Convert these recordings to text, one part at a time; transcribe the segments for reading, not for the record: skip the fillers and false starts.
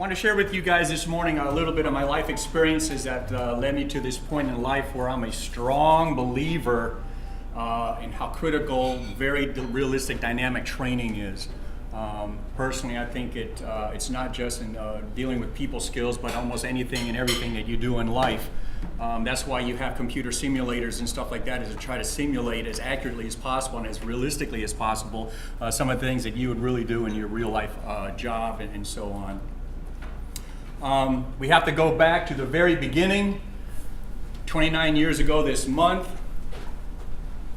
want to share with you guys this morning a little bit of my life experiences that led me to this point in life where I'm a strong believer in how critical very realistic dynamic training is. Personally, I think it's not just in dealing with people skills, but almost anything and everything that you do in life. That's why you have computer simulators and stuff like that, is to try to simulate as accurately as possible and as realistically as possible some of the things that you would really do in your real life job and so on. We have to go back to the very beginning, 29 years ago this month,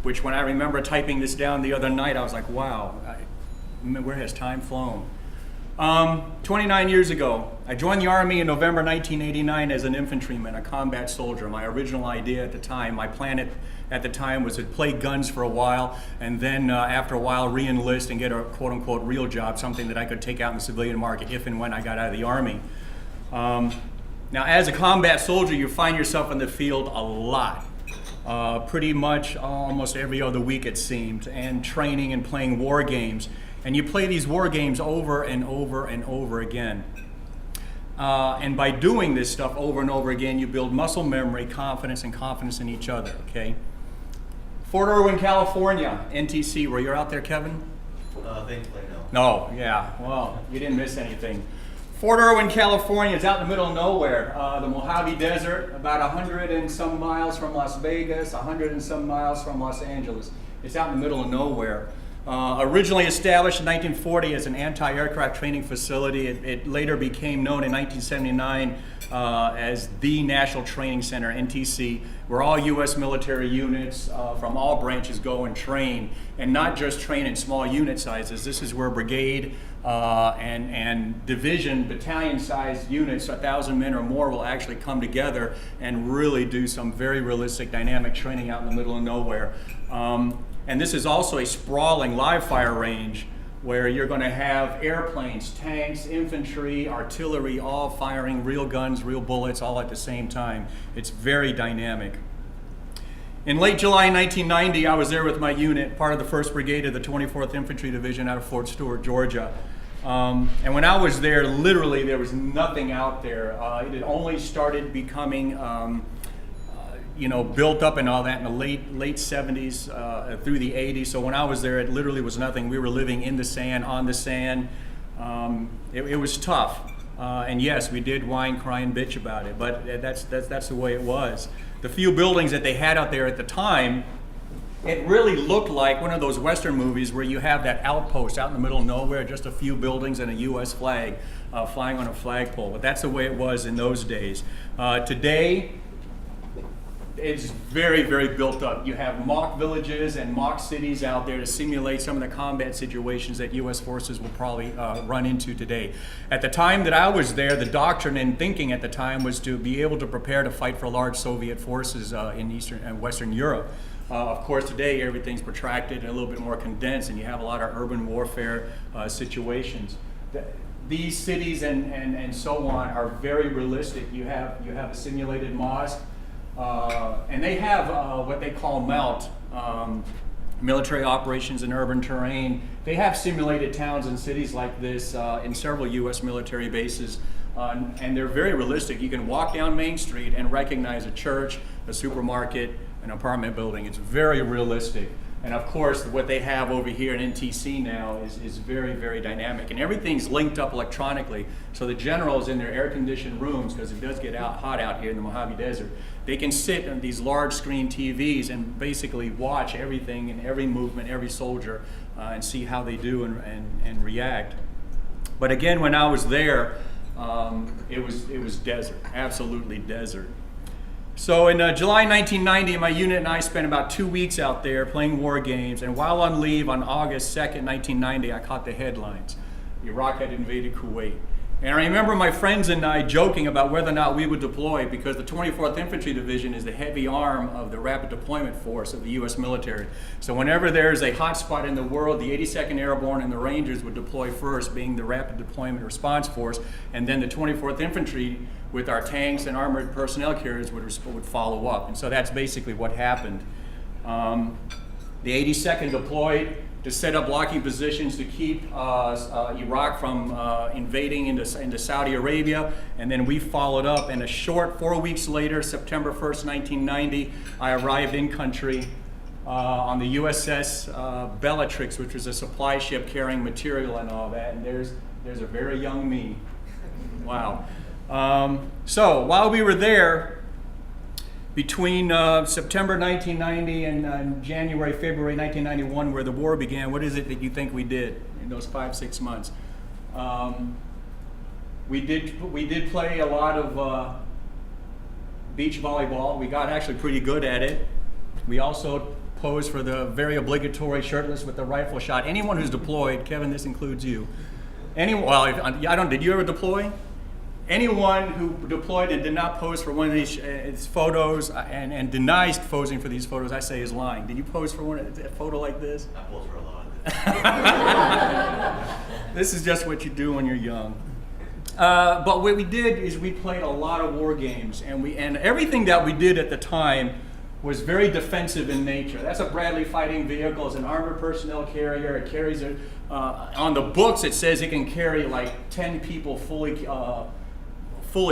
which when I remember typing this down the other night, I was like, wow, where has time flown? 29 years ago, I joined the Army in November 1989 as an infantryman, a combat soldier. My original idea at the time, my plan at the time was to play guns for a while and then after a while re-enlist and get a quote-unquote real job, something that I could take out in the civilian market if and when I got out of the Army. Now, as a combat soldier, you find yourself in the field a lot. Pretty much almost every other week it seemed, and training and playing war games. And you play these war games over and over and over again. And by doing this stuff over and over again, you build muscle memory, confidence, and confidence in each other, okay? Fort Irwin, California, NTC. Were you out there, Kevin? Thankfully, no. No, yeah, well, you didn't miss anything. Fort Irwin, California is out in the middle of nowhere. The Mojave Desert, about 100 and some miles from Las Vegas, 100 and some miles from Los Angeles. It's out in the middle of nowhere. Originally established in 1940 as an anti-aircraft training facility, it later became known in 1979 as the National Training Center, NTC, where all U.S. military units from all branches go and train, and not just train in small unit sizes. This is where brigade and division, battalion-sized units, 1,000 men or more, will actually come together and really do some very realistic dynamic training out in the middle of nowhere. And this is also a sprawling live fire range where you're going to have airplanes, tanks, infantry, artillery, all firing real guns, real bullets, all at the same time. It's very dynamic. In late July 1990, I was there with my unit, part of the 1st Brigade of the 24th Infantry Division out of Fort Stewart, Georgia. And when I was there, literally there was nothing out there. It had only started becoming built up and all that in the late 70s through the 80s. So when I was there, it literally was nothing. We were living in the sand, on the sand. It was tough. And yes, we did whine, cry, and bitch about it, but that's the way it was. The few buildings that they had out there at the time, it really looked like one of those Western movies where you have that outpost out in the middle of nowhere, just a few buildings and a U.S. flag flying on a flagpole. But that's the way it was in those days. Today, it's very, very built up. You have mock villages and mock cities out there to simulate some of the combat situations that U.S. forces will probably run into today. At the time that I was there, the doctrine and thinking at the time was to be able to prepare to fight for large Soviet forces in Eastern and Western Europe. Of course, today everything's protracted and a little bit more condensed, and you have a lot of urban warfare situations. These cities and so on are very realistic. You have a simulated mosque. And they have what they call MELT, military operations in urban terrain. They have simulated towns and cities like this in several U.S. military bases, and they're very realistic. You can walk down Main Street and recognize a church, a supermarket, an apartment building. It's very realistic. And of course, what they have over here in NTC now is very, very dynamic. And everything's linked up electronically. So the generals in their air-conditioned rooms, because it does get hot out here in the Mojave Desert, they can sit on these large screen TVs and basically watch everything and every movement, every soldier, and see how they do and react. But again, when I was there, it was desert, absolutely desert. So in July 1990, my unit and I spent about 2 weeks out there playing war games, and while on leave on August 2nd, 1990, I caught the headlines. Iraq had invaded Kuwait. And I remember my friends and I joking about whether or not we would deploy, because the 24th Infantry Division is the heavy arm of the Rapid Deployment Force of the U.S. military. So whenever there's a hot spot in the world, the 82nd Airborne and the Rangers would deploy first, being the Rapid Deployment Response Force, and then the 24th Infantry with our tanks and armored personnel carriers would follow up. And so that's basically what happened. The 82nd deployed to set up blocking positions to keep Iraq from invading into Saudi Arabia. And then we followed up, and a short 4 weeks later, September 1st, 1990, I arrived in country on the USS Bellatrix, which was a supply ship carrying material and all that. And there's a very young me. Wow. So while we were there, between September 1990 and January, February 1991, where the war began, what is it that you think we did in those 5-6 months? We did play a lot of beach volleyball. We got actually pretty good at it. We also posed for the very obligatory shirtless with the rifle shot. Anyone who's deployed, Kevin, this includes you. Did you ever deploy? Anyone who deployed and did not pose for one of these photos and denies posing for these photos, I say is lying. Did you pose for a photo like this? I posed for a lot of this. This is just what you do when you're young. But what we did is we played a lot of war games, and everything that we did at the time was very defensive in nature. That's a Bradley fighting vehicle. It's an armored personnel carrier. It carries on the books. It says it can carry like 10 people fully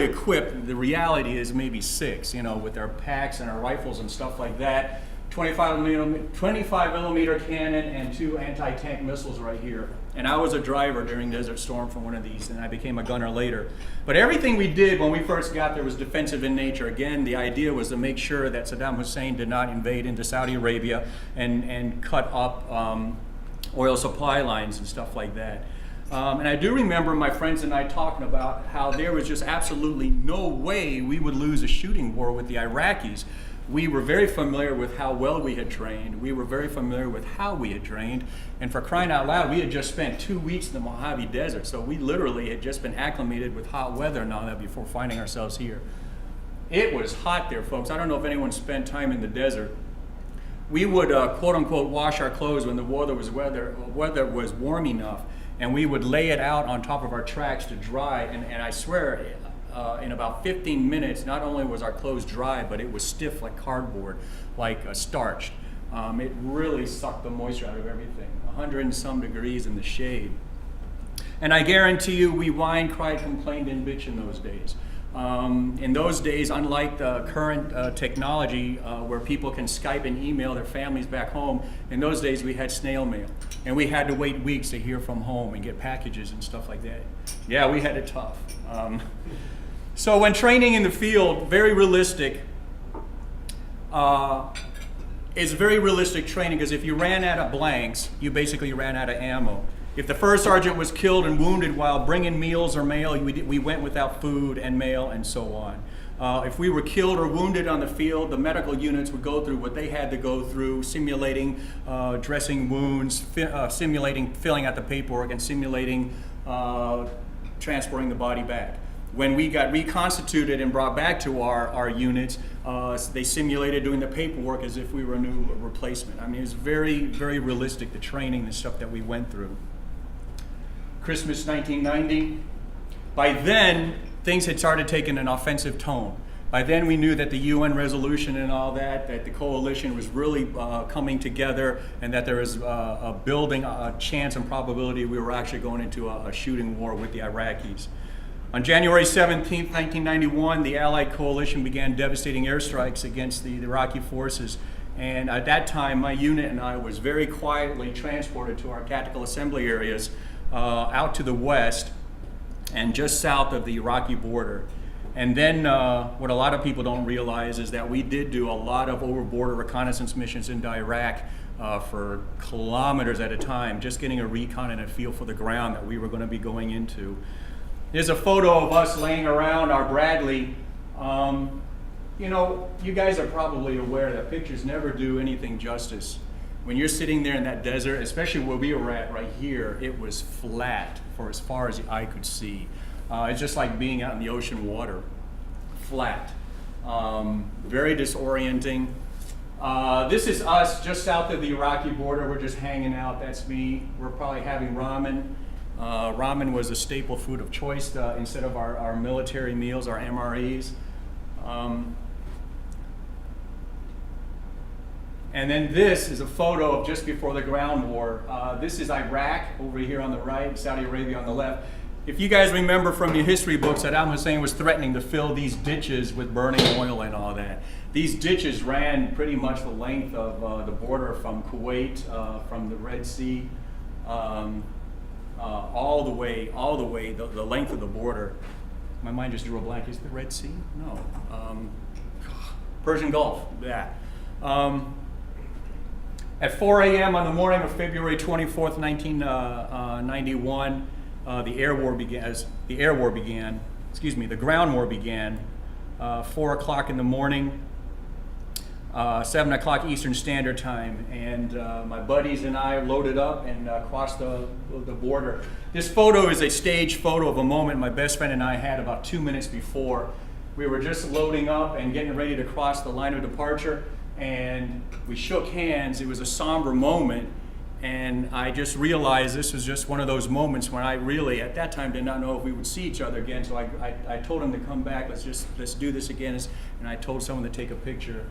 equipped. The reality is maybe 6, with our packs and our rifles and stuff like that. 25 millimeter cannon and 2 anti-tank missiles right here. And I was a driver during Desert Storm for one of these, and I became a gunner later. But everything we did when we first got there was defensive in nature. Again, the idea was to make sure that Saddam Hussein did not invade into Saudi Arabia and cut up oil supply lines and stuff like that. And I do remember my friends and I talking about how there was just absolutely no way we would lose a shooting war with the Iraqis. We were very familiar with how well we had trained. We were very familiar with how we had trained. And for crying out loud, we had just spent 2 weeks in the Mojave Desert. So we literally had just been acclimated with hot weather and all that before finding ourselves here. It was hot there, folks. I don't know if anyone spent time in the desert. We would, quote unquote, wash our clothes when the weather was warm enough. And we would lay it out on top of our tracks to dry. And I swear, in about 15 minutes, not only was our clothes dry, but it was stiff like cardboard, like starched. It really sucked the moisture out of everything. 100 and some degrees in the shade. And I guarantee you, we whined, cried, complained, and bitched in those days. In those days, unlike the current technology where people can Skype and email their families back home, in those days we had snail mail. And we had to wait weeks to hear from home and get packages and stuff like that. Yeah, we had it tough. So when training in the field, very realistic, it's very realistic training, because if you ran out of blanks, you basically ran out of ammo. If the first sergeant was killed and wounded while bringing meals or mail, we went without food and mail and so on. If we were killed or wounded on the field, the medical units would go through what they had to go through, simulating dressing wounds, simulating filling out the paperwork, and simulating transporting the body back. When we got reconstituted and brought back to our units, they simulated doing the paperwork as if we were a new replacement. I mean, it was very, very realistic, the training and stuff that we went through. Christmas 1990. By then, things had started taking an offensive tone. By then, we knew that the UN resolution and all that the coalition was really coming together, and that there was a building a chance and probability we were actually going into a shooting war with the Iraqis. On January 17th, 1991, the Allied coalition began devastating airstrikes against the Iraqi forces. And at that time, my unit and I was very quietly transported to our tactical assembly areas out to the west and just south of the Iraqi border. And then what a lot of people don't realize is that we did do a lot of over-border reconnaissance missions into Iraq for kilometers at a time, just getting a recon and a feel for the ground that we were going to be going into. Here's a photo of us laying around our Bradley. You guys are probably aware that pictures never do anything justice. When you're sitting there in that desert, especially where we were at right here, it was flat for as far as the eye could see. It's just like being out in the ocean water, flat. Very disorienting. This is us just south of the Iraqi border. We're just hanging out. That's me. We're probably having ramen. Ramen was a staple food of choice instead of our military meals, our MREs. And then this is a photo of just before the ground war. This is Iraq over here on the right, Saudi Arabia on the left. If you guys remember from your history books, Saddam Hussein was threatening to fill these ditches with burning oil and all that. These ditches ran pretty much the length of the border from Kuwait, from the Red Sea, all the way, the length of the border. My mind just drew a blank. Is it the Red Sea? No. Persian Gulf, yeah. At 4 a.m. on the morning of February 24th, 1991, the ground war began. 4 o'clock in the morning, 7 o'clock Eastern Standard Time, and my buddies and I loaded up and crossed the border. This photo is a staged photo of a moment my best friend and I had about 2 minutes before. We were just loading up and getting ready to cross the line of departure, and we shook hands. It was a somber moment, and I just realized this was just one of those moments when I really, at that time, did not know if we would see each other again. So I told him to come back. Let's do this again. And I told someone to take a picture.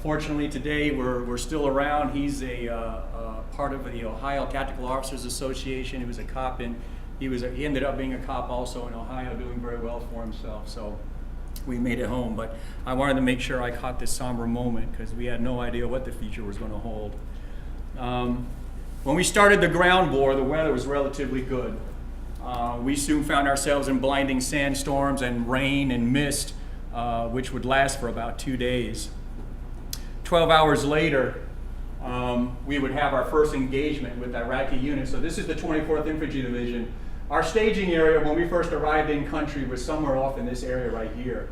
Fortunately, today we're still around. He's a part of the Ohio Tactical Officers Association. He was a cop, and he ended up being a cop also in Ohio, doing very well for himself. So we made it home. But I wanted to make sure I caught this somber moment because we had no idea what the future was going to hold. When we started the ground war, the weather was relatively good. We soon found ourselves in blinding sandstorms and rain and mist, which would last for about 2 days. 12 hours later, we would have our first engagement with Iraqi units. So this is the 24th Infantry Division. Our staging area when we first arrived in country was somewhere off in this area right here.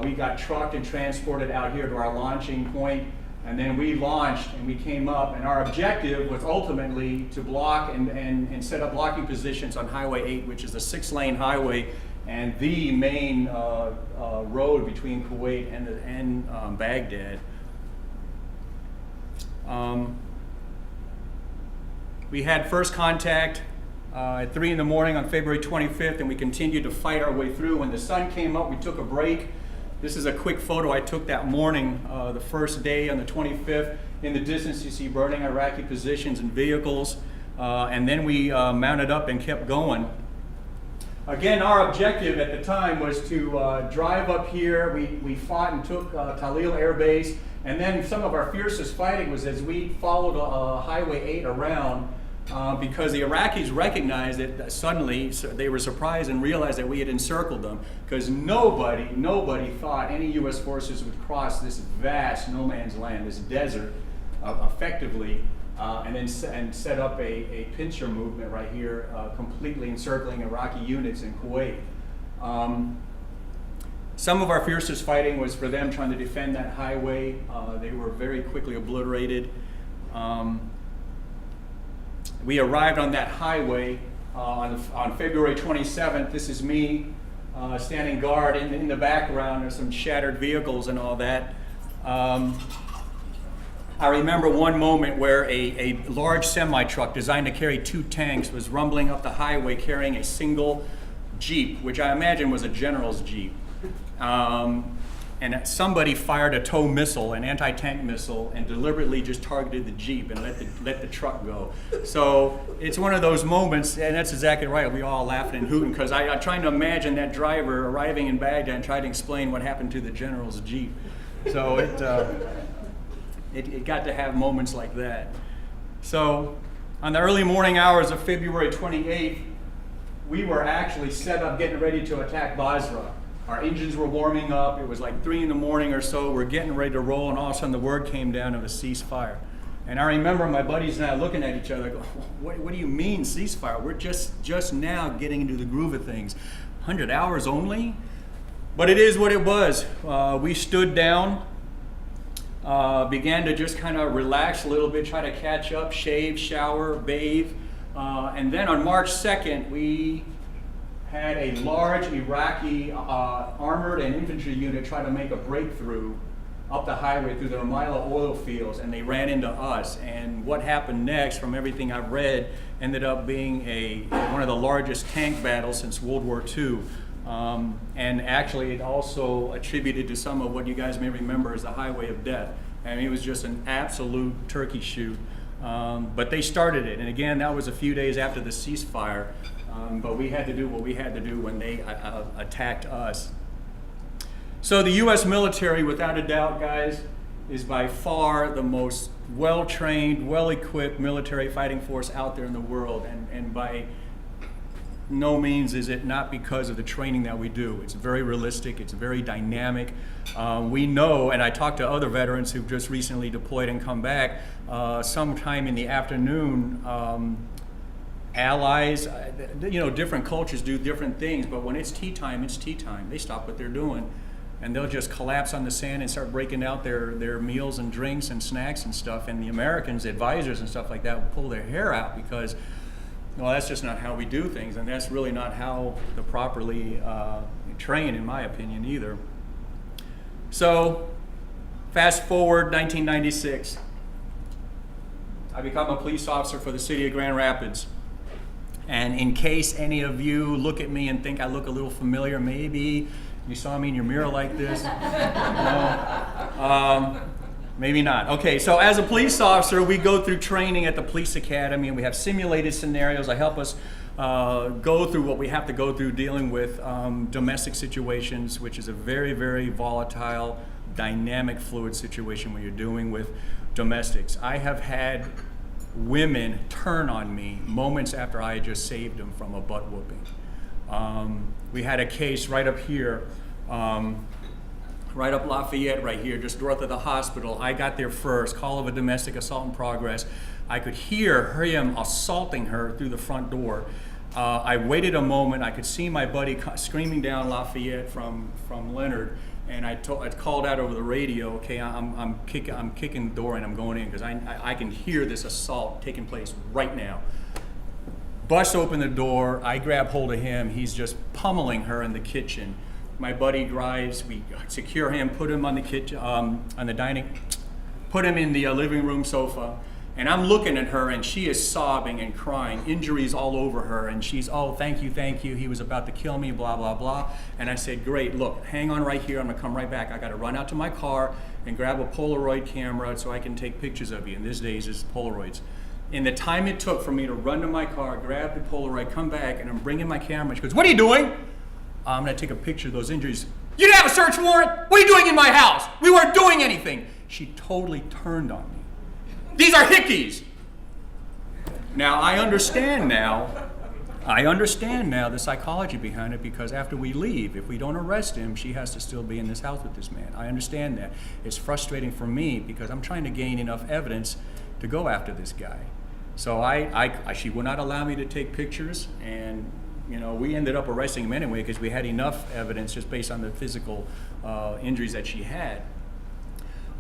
We got trucked and transported out here to our launching point, and then we launched and we came up, and our objective was ultimately to block and set up blocking positions on Highway 8, which is a 6-lane highway and the main road between Kuwait and Baghdad. We had first contact at 3 in the morning on February 25th, and we continued to fight our way through. When the sun came up, we took a break. This is a quick photo I took that morning, the first day on the 25th. In the distance, you see burning Iraqi positions and vehicles, and then we mounted up and kept going. Again, our objective at the time was to drive up here. We fought and took Talil Air Base, and then some of our fiercest fighting was as we followed Highway 8 around, because the Iraqis recognized that suddenly they were surprised and realized that we had encircled them, because nobody thought any U.S. forces would cross this vast no man's land, this desert, effectively, and set up a pincer movement right here, completely encircling Iraqi units in Kuwait. Some of our fiercest fighting was for them trying to defend that highway. They were very quickly obliterated. We arrived on that highway on February 27th. This is me standing guard. In the background are some shattered vehicles and all that. I remember one moment where a large semi-truck designed to carry 2 tanks was rumbling up the highway carrying a single Jeep, which I imagine was a general's Jeep. And somebody fired a tow missile, an anti-tank missile, and deliberately just targeted the Jeep and let the truck go. So it's one of those moments, and that's exactly right. We all laughing and hooting because I'm trying to imagine that driver arriving in Baghdad and trying to explain what happened to the general's Jeep. So it got to have moments like that. So on the early morning hours of February 28th, we were actually set up getting ready to attack Basra. Our engines were warming up. It was like 3 in the morning or so. We're getting ready to roll, and all of a sudden the word came down of a ceasefire. And I remember my buddies and I looking at each other, go, what do you mean ceasefire? We're just now getting into the groove of things. 100 hours only? But it is what it was. We stood down, began to just kind of relax a little bit, try to catch up, shave, shower, bathe. And then on March 2nd, we had a large Iraqi armored and infantry unit try to make a breakthrough up the highway through the Ramallah oil fields, and they ran into us. And what happened next, from everything I've read, ended up being one of the largest tank battles since World War II. And actually it also attributed to some of what you guys may remember as the Highway of Death. and it was just an absolute turkey shoot. But they started it, and again, that was a few days after the ceasefire. But we had to do what we had to do when they attacked us. So the U.S. military, without a doubt, guys, is by far the most well-trained, well-equipped military fighting force out there in the world, and by no means is it not because of the training that we do. It's very realistic, it's very dynamic. We know, and I talked to other veterans who've just recently deployed and come back, sometime in the afternoon, allies, different cultures do different things, but when it's tea time, it's tea time. They stop what they're doing, and they'll just collapse on the sand and start breaking out their meals and drinks and snacks and stuff, and the Americans, advisors and stuff like that, will pull their hair out because, well, that's just not how we do things, and that's really not how to properly train, in my opinion, either. So, fast forward 1996. I become a police officer for the city of Grand Rapids. And in case any of you look at me and think I look a little familiar, maybe you saw me in your mirror like this. No? Maybe not. Okay, so as a police officer, we go through training at the police academy, and we have simulated scenarios that help us go through what we have to go through dealing with domestic situations, which is a very, very volatile, dynamic, fluid situation when you're dealing with domestics. I have had women turn on me moments after I had just saved them from a butt whooping. We had a case right up here, right up Lafayette right here, just north of the hospital. I got there first, call of a domestic assault in progress. I could hear him assaulting her through the front door. I waited a moment. I could see my buddy screaming down Lafayette from Leonard, and I called out over the radio, okay, I'm kicking the door and I'm going in because I can hear this assault taking place right now. Bust open the door, I grab hold of him, he's just pummeling her in the kitchen. My buddy drives, we secure him, put him on the kitchen, on the dining, put him in the living room sofa, and I'm looking at her and she is sobbing and crying, injuries all over her, and she's, oh, thank you, he was about to kill me, blah, blah, blah. And I said, great, look, hang on right here, I'm gonna come right back. I gotta run out to my car and grab a Polaroid camera so I can take pictures of you. In these days, it's Polaroids. In the time it took for me to run to my car, grab the Polaroid, come back, and I'm bringing my camera. She goes, what are you doing? I'm gonna take a picture of those injuries. You didn't have a search warrant? What are you doing in my house? We weren't doing anything. She totally turned on me. These are hickeys. Now, I understand now the psychology behind it, because after we leave, if we don't arrest him, she has to still be in this house with this man. I understand that. It's frustrating for me because I'm trying to gain enough evidence to go after this guy. So she would not allow me to take pictures, and we ended up arresting him anyway because we had enough evidence just based on the physical injuries that she had.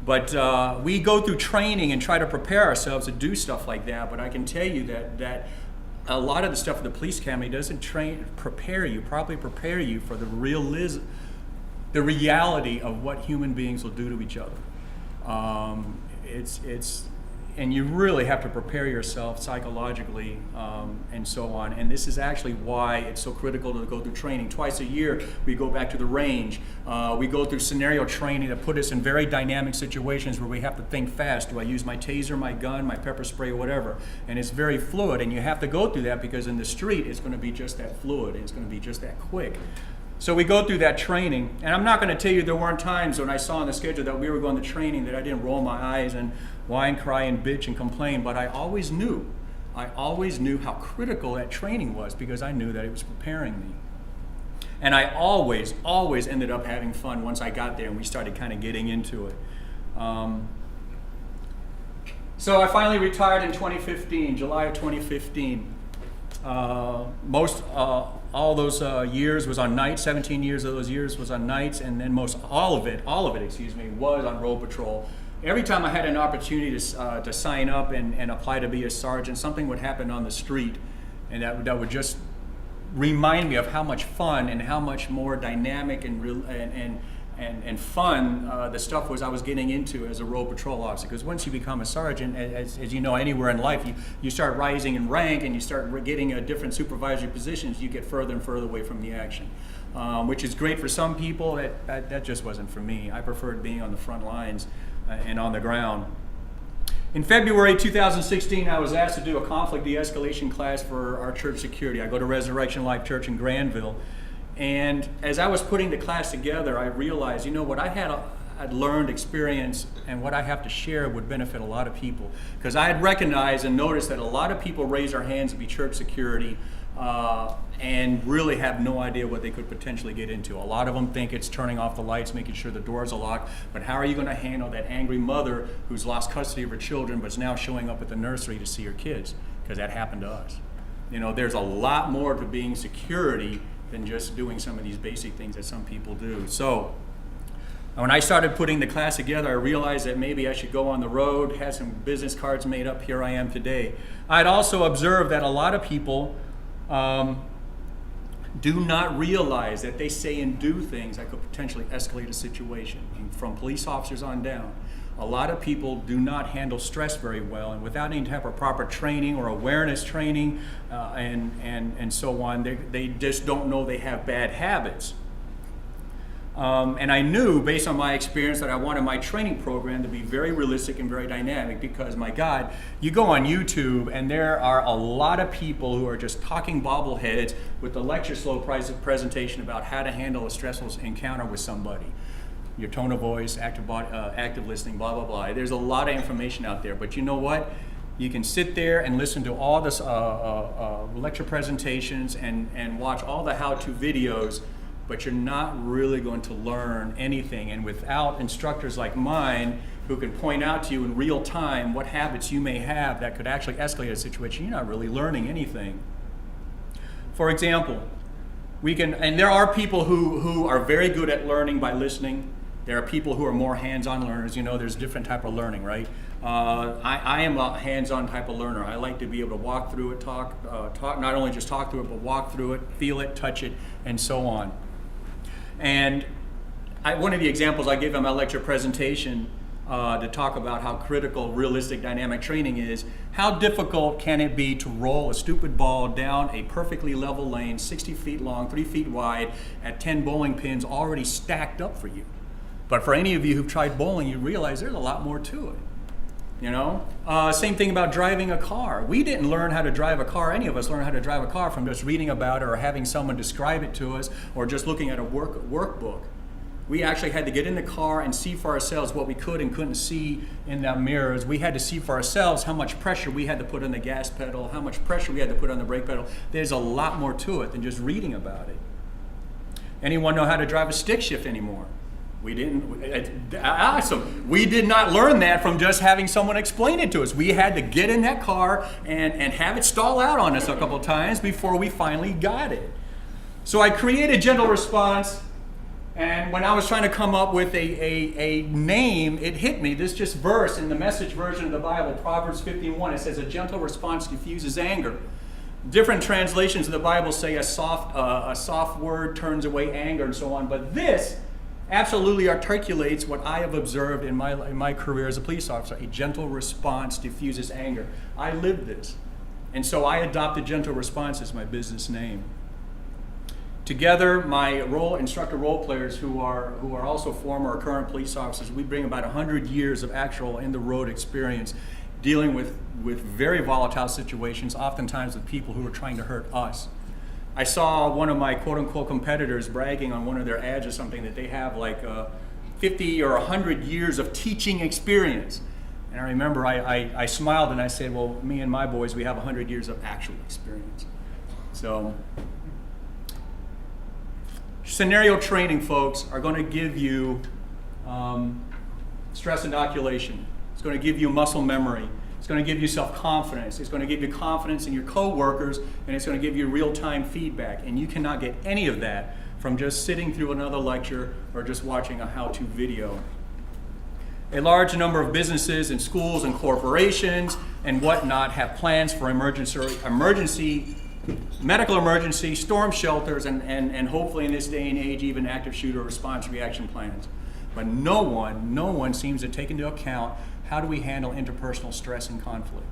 But we go through training and try to prepare ourselves to do stuff like that. But I can tell you that a lot of the stuff at the police academy doesn't properly prepare you for the reality of what human beings will do to each other. And you really have to prepare yourself psychologically and so on. And this is actually why it's so critical to go through training. Twice a year, we go back to the range. We go through scenario training that put us in very dynamic situations where we have to think fast. Do I use my taser, my gun, my pepper spray, or whatever? And it's very fluid, and you have to go through that because in the street, it's going to be just that fluid. It's going to be just that quick. So we go through that training, and I'm not going to tell you there weren't times when I saw on the schedule that we were going to training that I didn't roll my eyes and whine, cry, and bitch and complain, but I always knew how critical that training was because I knew that it was preparing me. And I always ended up having fun once I got there and we started kind of getting into it. So I finally retired in 2015, July of 2015. All those years was on nights, 17 years of those years was on nights, and then all of it, was on road patrol. Every time I had an opportunity to sign up and apply to be a sergeant, something would happen on the street, and that would just remind me of how much fun and how much more dynamic and fun the stuff was I was getting into as a road patrol officer. Because once you become a sergeant, as you know, anywhere in life, you start rising in rank and you start getting different supervisory positions, you get further and further away from the action, which is great for some people. That just wasn't for me. I preferred being on the front lines. and on the ground. In February 2016, I was asked to do a conflict de-escalation class for our church security. I go to Resurrection Life Church in Granville. And as I was putting the class together, I realized, you know, what I'd learned, experienced, and what I have to share would benefit a lot of people. Because I had recognized and noticed that a lot of people raise their hands to be church security and really have no idea what they could potentially get into. A lot of them think it's turning off the lights, making sure the doors are locked, but how are you going to handle that angry mother who's lost custody of her children but is now showing up at the nursery to see her kids? Because that happened to us. You know, there's a lot more to being security than just doing some of these basic things that some people do. So when I started putting the class together, I realized that maybe I should go on the road, have some business cards made up. Here I am today. I'd also observed that a lot of people do not realize that they say and do things that could potentially escalate a situation. And from police officers on down, a lot of people do not handle stress very well, and without any type of proper training or awareness training and so on, they just don't know they have bad habits. And I knew, based on my experience, that I wanted my training program to be very realistic and very dynamic because, my God, you go on YouTube and there are a lot of people who are just talking bobbleheads with the lecture slow presentation about how to handle a stressful encounter with somebody. Your tone of voice, active listening, blah, blah, blah. There's a lot of information out there, but you know what? You can sit there and listen to all this lecture presentations and watch all the how-to videos, but you're not really going to learn anything. And without instructors like mine who can point out to you in real time what habits you may have that could actually escalate a situation, you're not really learning anything. For example, and there are people who are very good at learning by listening. There are people who are more hands-on learners. You know, there's different type of learning, right? I am a hands-on type of learner. I like to be able to walk through it, talk, not only just talk through it, but walk through it, feel it, touch it, and so on. And one of the examples I give in my lecture presentation to talk about how critical realistic dynamic training is, how difficult can it be to roll a stupid ball down a perfectly level lane, 60 feet long, 3 feet wide, at 10 bowling pins already stacked up for you. But for any of you who've tried bowling, you realize there's a lot more to it. You know, same thing about driving a car. We didn't learn how to drive a car. Any of us learned how to drive a car from just reading about it or having someone describe it to us or just looking at a workbook. We actually had to get in the car and see for ourselves what we could and couldn't see in the mirrors. We had to see for ourselves how much pressure we had to put on the gas pedal, how much pressure we had to put on the brake pedal. There's a lot more to it than just reading about it. Anyone know how to drive a stick shift anymore? We didn't. Awesome. We did not learn that from just having someone explain it to us. We had to get in that car and have it stall out on us a couple times before we finally got it. So I created Gentle Response, and when I was trying to come up with a name, it hit me. This just verse in the Message version of the Bible, Proverbs 51, it says, "A gentle response diffuses anger." Different translations of the Bible say a soft word turns away anger and so on, but this absolutely articulates what I have observed in my career as a police officer. A gentle response diffuses anger. I lived this. And so I adopted Gentle Response as my business name. Together, my instructor role players who are also former or current police officers, we bring about 100 years of actual in-the-road experience dealing with very volatile situations, oftentimes with people who are trying to hurt us. I saw one of my quote-unquote competitors bragging on one of their ads or something that they have like 50 or 100 years of teaching experience. And I remember I smiled and I said, well, me and my boys, we have 100 years of actual experience. So, scenario training, folks, are going to give you stress inoculation. It's going to give you muscle memory. It's going to give you self-confidence. It's going to give you confidence in your coworkers, and it's going to give you real-time feedback. And you cannot get any of that from just sitting through another lecture or just watching a how-to video. A large number of businesses and schools and corporations and whatnot have plans for emergency, medical emergency, storm shelters, and hopefully in this day and age, even active shooter response reaction plans. But no one seems to take into account how do we handle interpersonal stress and conflict.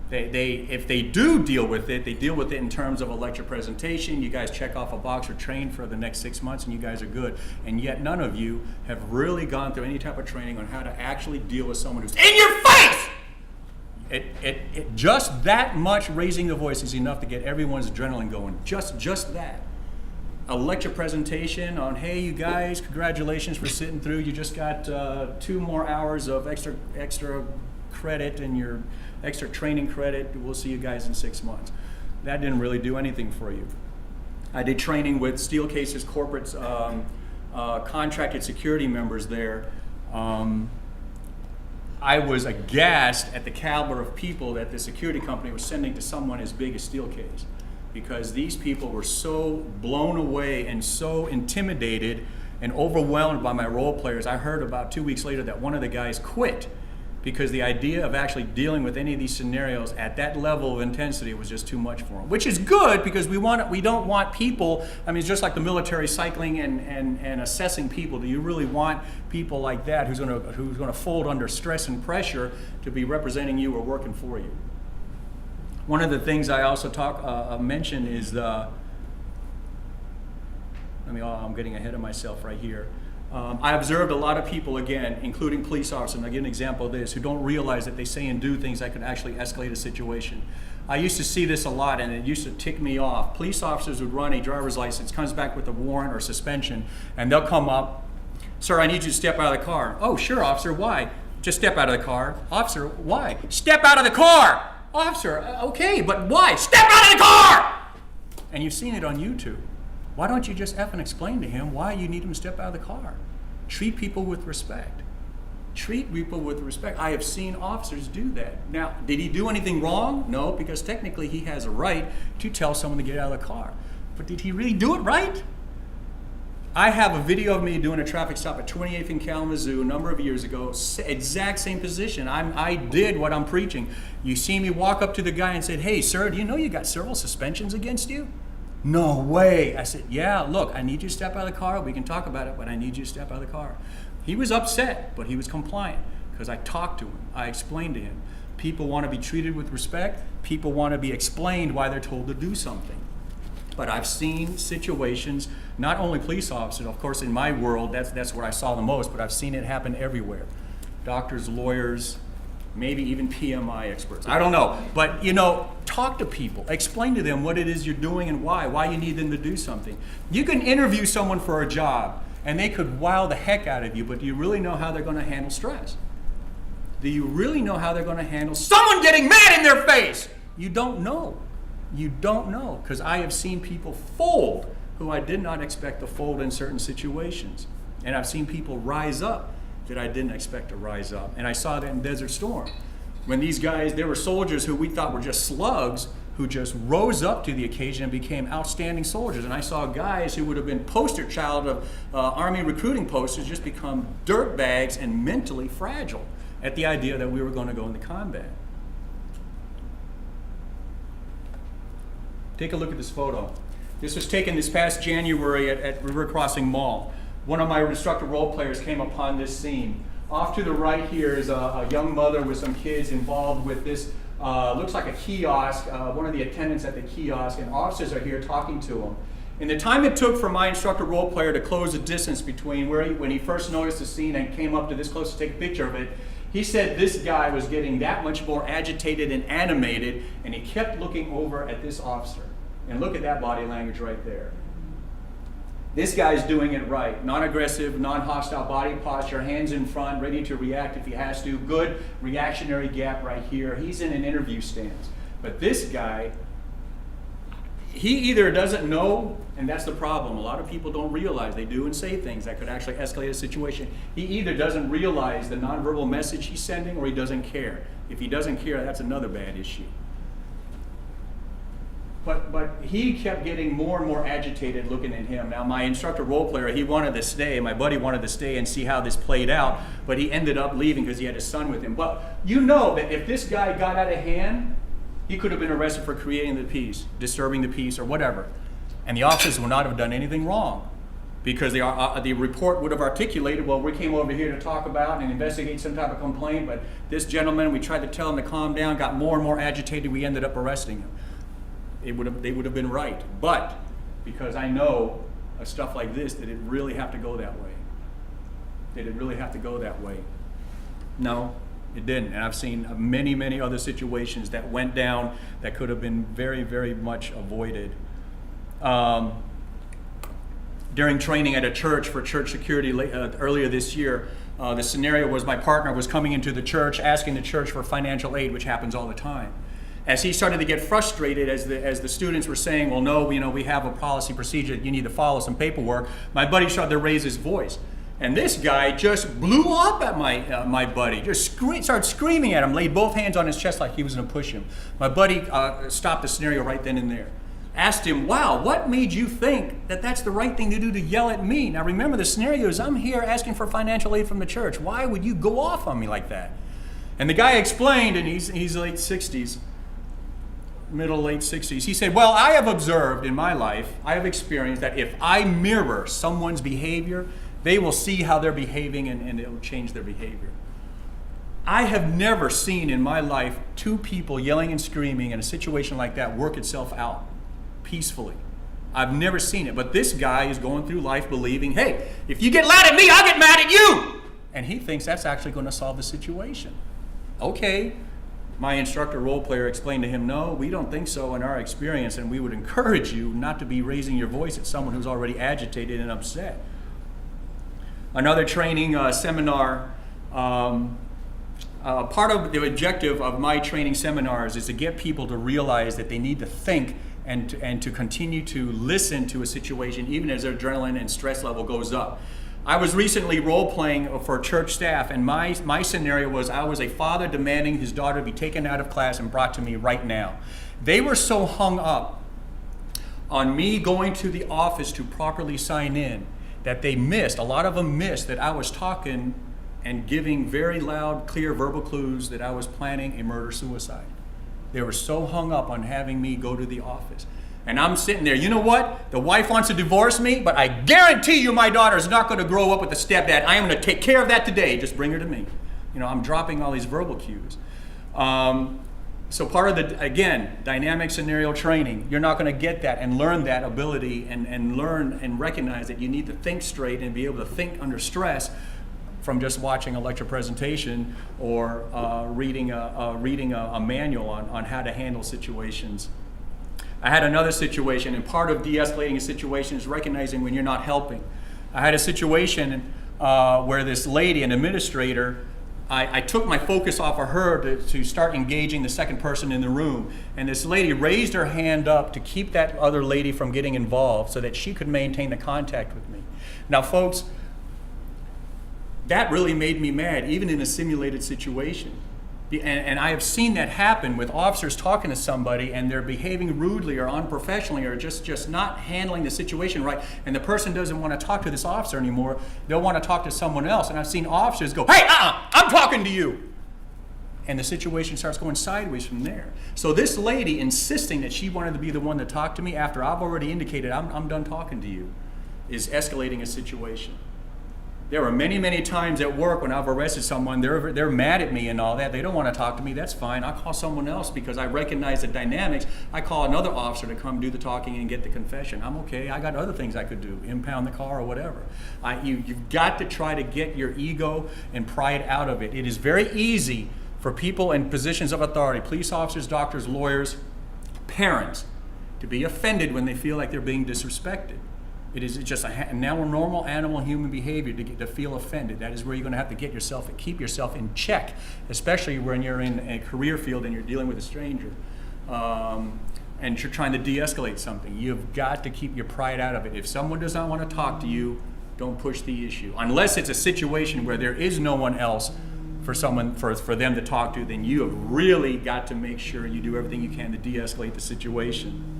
If they do deal with it, they deal with it in terms of a lecture presentation. You guys check off a box or train for the next 6 months and you guys are good. And yet none of you have really gone through any type of training on how to actually deal with someone who's in your face! Just that much raising the voice is enough to get everyone's adrenaline going. Just that. A lecture presentation on, hey, you guys, congratulations for sitting through. You just got 2 more hours of extra credit and your extra training credit. We'll see you guys in 6 months. That didn't really do anything for you. I did training with Steelcase's corporate contracted security members there. I was aghast at the caliber of people that the security company was sending to someone as big as Steelcase, because these people were so blown away and so intimidated and overwhelmed by my role players. I heard about 2 weeks later that one of the guys quit because the idea of actually dealing with any of these scenarios at that level of intensity was just too much for him. Which is good, because we don't want people, I mean, it's just like the military cycling and assessing people. Do you really want people like that who's gonna fold under stress and pressure to be representing you or working for you? One of the things I also mention is I'm getting ahead of myself right here. I observed a lot of people, again, including police officers, and I'll give an example of this, who don't realize that they say and do things that could actually escalate a situation. I used to see this a lot, and it used to tick me off. Police officers would run a driver's license, comes back with a warrant or suspension, and they'll come up, sir, I need you to step out of the car. Oh, sure, officer, why? Just step out of the car. Officer, why? Step out of the car! Officer, okay, but why? Step out of the car! And you've seen it on YouTube. Why don't you just effing explain to him why you need him to step out of the car? Treat people with respect. Treat people with respect. I have seen officers do that. Now, did he do anything wrong? No, because technically he has a right to tell someone to get out of the car. But did he really do it right? I have a video of me doing a traffic stop at 28th and Kalamazoo a number of years ago, exact same position. I did what I'm preaching. You see me walk up to the guy and said, hey, sir, do you know you got several suspensions against you? No way. I said, yeah, look, I need you to step out of the car. We can talk about it, but I need you to step out of the car. He was upset, but he was compliant because I talked to him. I explained to him. People want to be treated with respect. People want to be explained why they're told to do something. But I've seen situations, not only police officers, of course in my world, that's where I saw the most, but I've seen it happen everywhere. Doctors, lawyers, maybe even PMI experts. I don't know. But, talk to people. Explain to them what it is you're doing and why you need them to do something. You can interview someone for a job, and they could wow the heck out of you, but do you really know how they're going to handle stress? Do you really know how they're going to handle someone getting mad in their face? You don't know. You don't know, because I have seen people fold who I did not expect to fold in certain situations. And I've seen people rise up that I didn't expect to rise up. And I saw that in Desert Storm. When these guys, they were soldiers who we thought were just slugs, who just rose up to the occasion and became outstanding soldiers. And I saw guys who would have been poster child of Army recruiting posters just become dirtbags and mentally fragile at the idea that we were going to go into combat. Take a look at this photo. This was taken this past January at River Crossing Mall. One of my instructor role players came upon this scene. Off to the right here is a young mother with some kids involved with this, looks like a kiosk, one of the attendants at the kiosk, and officers are here talking to them. In the time it took for my instructor role player to close the distance between when he first noticed the scene and came up to this close to take a picture of it, he said this guy was getting that much more agitated and animated, and he kept looking over at this officer. And look at that body language right there. This guy's doing it right. Non-aggressive, non-hostile body posture, hands in front, ready to react if he has to. Good reactionary gap right here. He's in an interview stance. But this guy, he either doesn't know, and that's the problem. A lot of people don't realize they do and say things that could actually escalate a situation. He either doesn't realize the nonverbal message he's sending, or he doesn't care. If he doesn't care, that's another bad issue. But he kept getting more and more agitated looking at him. Now my instructor role player, he wanted to stay, my buddy wanted to stay and see how this played out, but he ended up leaving because he had his son with him. But you know that if this guy got out of hand, he could have been arrested for creating the peace, disturbing the peace, or whatever. And the officers would not have done anything wrong. because the report would have articulated, well, we came over here to talk about and investigate some type of complaint, but this gentleman, we tried to tell him to calm down, got more and more agitated, we ended up arresting him. They would have been right. But because I know of stuff like this, did it really have to go that way? Did it really have to go that way? No, it didn't. And I've seen many, many other situations that went down that could have been very, very much avoided. During training at a church for church security earlier this year, the scenario was my partner was coming into the church asking the church for financial aid, which happens all the time. As he started to get frustrated, as the students were saying, well, no, we have a policy procedure, you need to follow some paperwork, my buddy started to raise his voice. And this guy just blew up at my buddy, just started screaming at him, laid both hands on his chest like he was going to push him. My buddy stopped the scenario right then and there. Asked him, wow, what made you think that that's the right thing to do to yell at me? Now remember, the scenario is I'm here asking for financial aid from the church. Why would you go off on me like that? And the guy explained, and he's late 60s, middle, late 60s. He said, well, I have observed in my life, I have experienced that if I mirror someone's behavior, they will see how they're behaving and it will change their behavior. I have never seen in my life two people yelling and screaming in a situation like that work itself out peacefully. I've never seen it. But this guy is going through life believing, hey, if you get loud at me, I'll get mad at you. And he thinks that's actually going to solve the situation. Okay. My instructor role player explained to him, no, we don't think so in our experience, and we would encourage you not to be raising your voice at someone who's already agitated and upset. Another training seminar, part of the objective of my training seminars is to get people to realize that they need to think and to continue to listen to a situation even as their adrenaline and stress level goes up. I was recently role-playing for church staff, and my scenario was I was a father demanding his daughter be taken out of class and brought to me right now. They were so hung up on me going to the office to properly sign in that a lot of them missed that I was talking and giving very loud, clear verbal clues that I was planning a murder-suicide. They were so hung up on having me go to the office. And I'm sitting there, you know what? The wife wants to divorce me, but I guarantee you my daughter is not going to grow up with a stepdad. I am going to take care of that today. Just bring her to me. I'm dropping all these verbal cues. So part of the, again, dynamic scenario training, you're not going to get that and learn that ability and learn and recognize that you need to think straight and be able to think under stress from just watching a lecture presentation or reading a manual on how to handle situations. I had another situation, and part of de-escalating a situation is recognizing when you're not helping. I had a situation where this lady, an administrator, I took my focus off of her to start engaging the second person in the room. And this lady raised her hand up to keep that other lady from getting involved so that she could maintain the contact with me. Now, folks, that really made me mad, even in a simulated situation. And I have seen that happen with officers talking to somebody and they're behaving rudely or unprofessionally or just not handling the situation right, and the person doesn't want to talk to this officer anymore. They'll want to talk to someone else. And I've seen officers go, hey, I'm talking to you. And the situation starts going sideways from there. So this lady insisting that she wanted to be the one to talk to me after I've already indicated I'm done talking to you is escalating a situation. There were many, many times at work when I've arrested someone, they're mad at me and all that. They don't want to talk to me. That's fine. I'll call someone else because I recognize the dynamics. I call another officer to come do the talking and get the confession. I'm okay. I got other things I could do, impound the car or whatever. You've got to try to get your ego and pride out of it. It is very easy for people in positions of authority, police officers, doctors, lawyers, parents, to be offended when they feel like they're being disrespected. It is just a normal animal human behavior to feel offended. That is where you're going to have to keep yourself in check, especially when you're in a career field and you're dealing with a stranger, and you're trying to de-escalate something. You've got to keep your pride out of it. If someone does not want to talk to you, don't push the issue. Unless it's a situation where there is no one else for them to talk to, then you have really got to make sure you do everything you can to de-escalate the situation.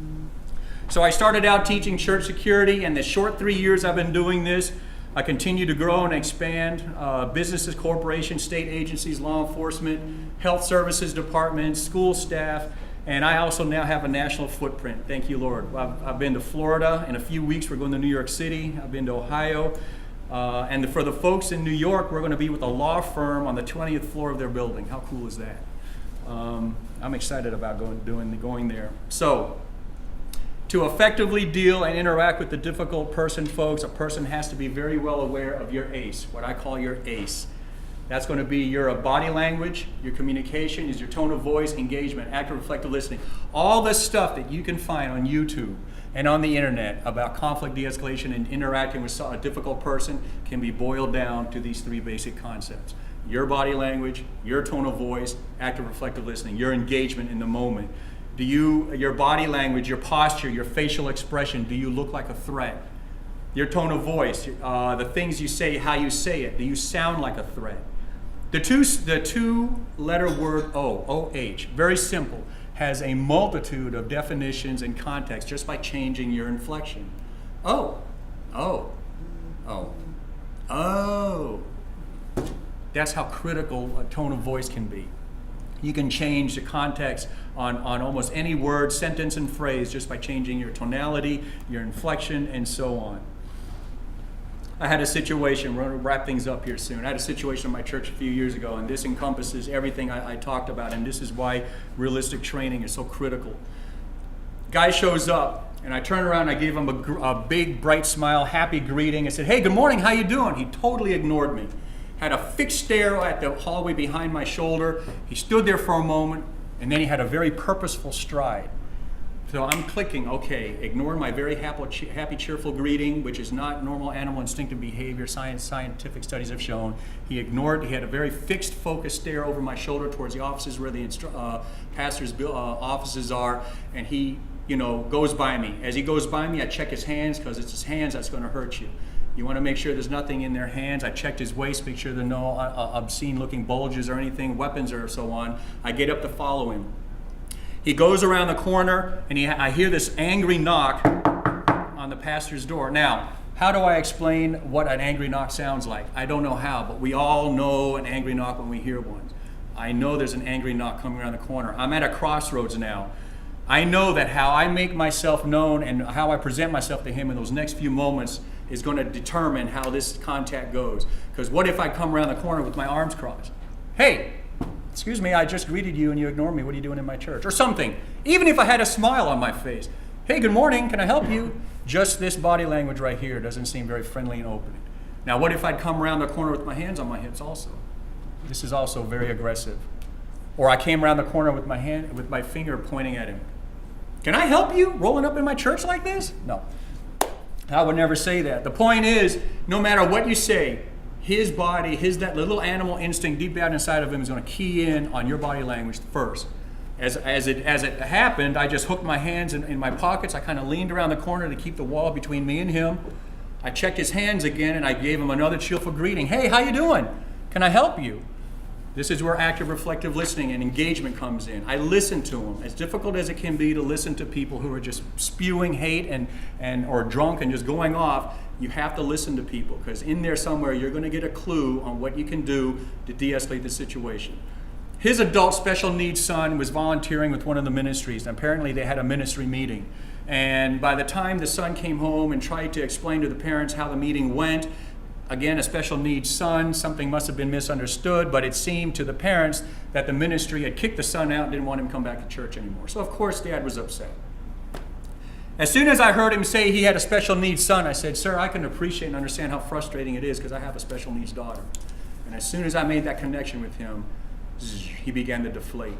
So I started out teaching church security, and the short 3 years I've been doing this, I continue to grow and expand businesses, corporations, state agencies, law enforcement, health services departments, school staff, And I also now have a national footprint. Thank you, Lord. I've been to Florida. In a few weeks, we're going to New York City. I've been to Ohio. And for the folks in New York, we're going to be with a law firm on the 20th floor of their building. How cool is that? I'm excited about going there. So, to effectively deal and interact with the difficult person, folks, a person has to be very well aware of your ACE, what I call your ACE. That's going to be your body language, your communication, is your tone of voice, engagement, active reflective listening. All the stuff that you can find on YouTube and on the internet about conflict de-escalation and interacting with a difficult person can be boiled down to these three basic concepts. Your body language, your tone of voice, active reflective listening, your engagement in the moment. Your body language, your posture, your facial expression, do you look like a threat? Your tone of voice, the things you say, how you say it, do you sound like a threat? The two-letter word O-H, very simple, has a multitude of definitions and context just by changing your inflection. Oh. That's how critical a tone of voice can be. You can change the context on almost any word, sentence, and phrase just by changing your tonality, your inflection, and so on. I had a situation, we're going to wrap things up here soon. I had a situation in my church a few years ago, and this encompasses everything I talked about, and this is why realistic training is so critical. Guy shows up, and I turned around, I gave him a big, bright smile, happy greeting. I said, "Hey, good morning, how you doing?" He totally ignored me. Had a fixed stare at the hallway behind my shoulder. He stood there for a moment, and then he had a very purposeful stride. So I'm clicking, okay, ignore my very happy, cheerful greeting, which is not normal animal instinctive behavior, scientific studies have shown. He had a very fixed, focused stare over my shoulder towards the offices where the pastor's offices are, and he, goes by me. As he goes by me, I check his hands, because it's his hands that's going to hurt you. You want to make sure there's nothing in their hands. I checked his waist, make sure there are no obscene-looking bulges or anything, weapons or so on. I get up to follow him. He goes around the corner, and I hear this angry knock on the pastor's door. Now, how do I explain what an angry knock sounds like? I don't know how, but we all know an angry knock when we hear one. I know there's an angry knock coming around the corner. I'm at a crossroads now. I know that how I make myself known and how I present myself to him in those next few moments is going to determine how this contact goes. Because what if I come around the corner with my arms crossed? Hey! Excuse me, I just greeted you and you ignored me. What are you doing in my church? Or something. Even if I had a smile on my face. Hey, good morning, can I help you? Just this body language right here doesn't seem very friendly and opening. Now, what if I'd come around the corner with my hands on my hips also? This is also very aggressive. Or I came around the corner with my finger pointing at him. Can I help you? Rolling up in my church like this? No. I would never say that. The point is, no matter what you say, his body, that little animal instinct deep down inside of him is going to key in on your body language first. As it happened, I just hooked my hands in my pockets. I kind of leaned around the corner to keep the wall between me and him. I checked his hands again, and I gave him another cheerful greeting. Hey, how you doing? Can I help you? This is where active reflective listening and engagement comes in. I listen to him. As difficult as it can be to listen to people who are just spewing hate or drunk and just going off, you have to listen to people, because in there somewhere you're going to get a clue on what you can do to de-escalate the situation. His adult special needs son was volunteering with one of the ministries, and apparently they had a ministry meeting. And by the time the son came home and tried to explain to the parents how the meeting went, again, a special needs son, something must have been misunderstood, but it seemed to the parents that the ministry had kicked the son out and didn't want him to come back to church anymore. So of course Dad was upset. As soon as I heard him say he had a special needs son, I said, "Sir, I can appreciate and understand how frustrating it is, because I have a special needs daughter." And as soon as I made that connection with him, he began to deflate.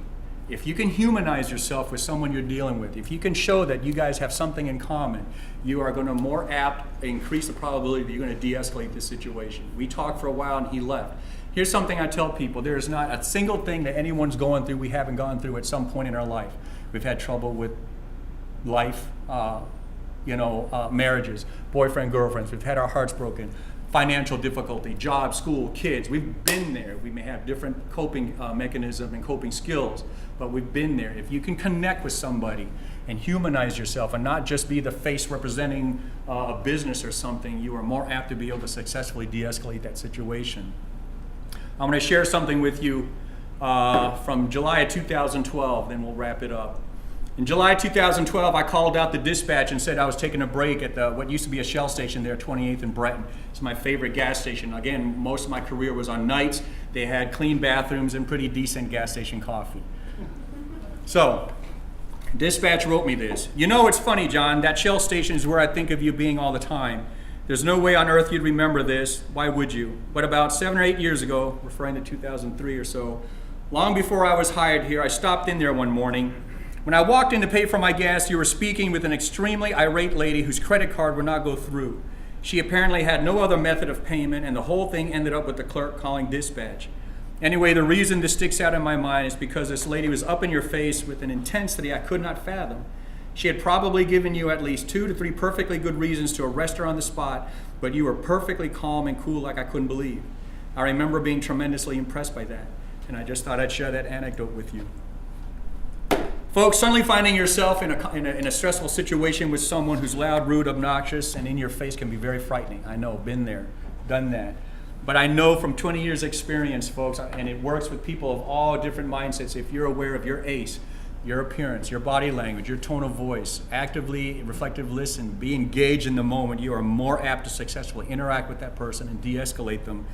If you can humanize yourself with someone you're dealing with, if you can show that you guys have something in common, you are going to more apt increase the probability that you're going to de-escalate this situation. We talked for a while and he left. Here's something I tell people. There's not a single thing that anyone's going through we haven't gone through at some point in our life. We've had trouble with life, marriages, boyfriend, girlfriends. We've had our hearts broken. Financial difficulty, job, school, kids. We've been there. We may have different coping mechanisms and coping skills, but we've been there. If you can connect with somebody and humanize yourself and not just be the face representing a business or something, you are more apt to be able to successfully de-escalate that situation. I'm going to share something with you from July of 2012, then we'll wrap it up. In July 2012, I called out the dispatch and said I was taking a break at what used to be a Shell station there, 28th and Breton. It's my favorite gas station. Again, most of my career was on nights. They had clean bathrooms and pretty decent gas station coffee. So, dispatch wrote me this. You know, it's funny, John, that Shell station is where I think of you being all the time. There's no way on earth you'd remember this. Why would you? But about 7 or 8 years ago, referring to 2003 or so, long before I was hired here, I stopped in there one morning. When I walked in to pay for my gas, you were speaking with an extremely irate lady whose credit card would not go through. She apparently had no other method of payment, and the whole thing ended up with the clerk calling dispatch. Anyway, the reason this sticks out in my mind is because this lady was up in your face with an intensity I could not fathom. She had probably given you at least 2 to 3 perfectly good reasons to arrest her on the spot, but you were perfectly calm and cool like I couldn't believe. I remember being tremendously impressed by that, and I just thought I'd share that anecdote with you. Folks, suddenly finding yourself in a stressful situation with someone who's loud, rude, obnoxious, and in your face can be very frightening. I know, been there, done that. But I know from 20 years experience, folks, and it works with people of all different mindsets, if you're aware of your ACE, your appearance, your body language, your tone of voice, actively, reflective listen, be engaged in the moment, you are more apt to successfully interact with that person and de-escalate them.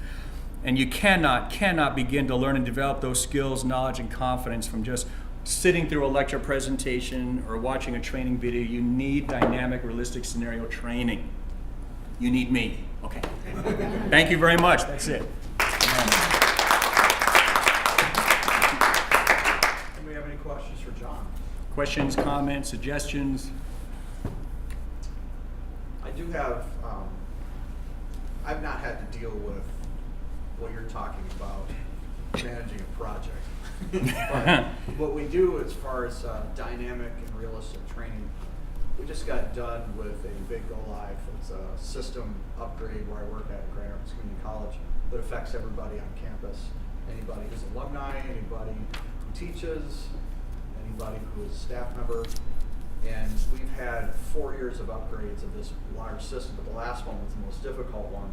And you cannot begin to learn and develop those skills, knowledge, and confidence from just sitting through a lecture presentation or watching a training video. You need dynamic, realistic scenario training. You need me. Okay. Thank you very much. That's it. Anybody have any questions for John? Questions, comments, suggestions? I do have, I've not had to deal with what you're talking about, managing a project. But what we do as far as dynamic and realistic training, we just got done with a big go live. It's a system upgrade where I work at Grand Rapids Community College that affects everybody on campus. Anybody who's alumni, anybody who teaches, anybody who is a staff member. And we've had 4 years of upgrades of this large system, but the last one was the most difficult one.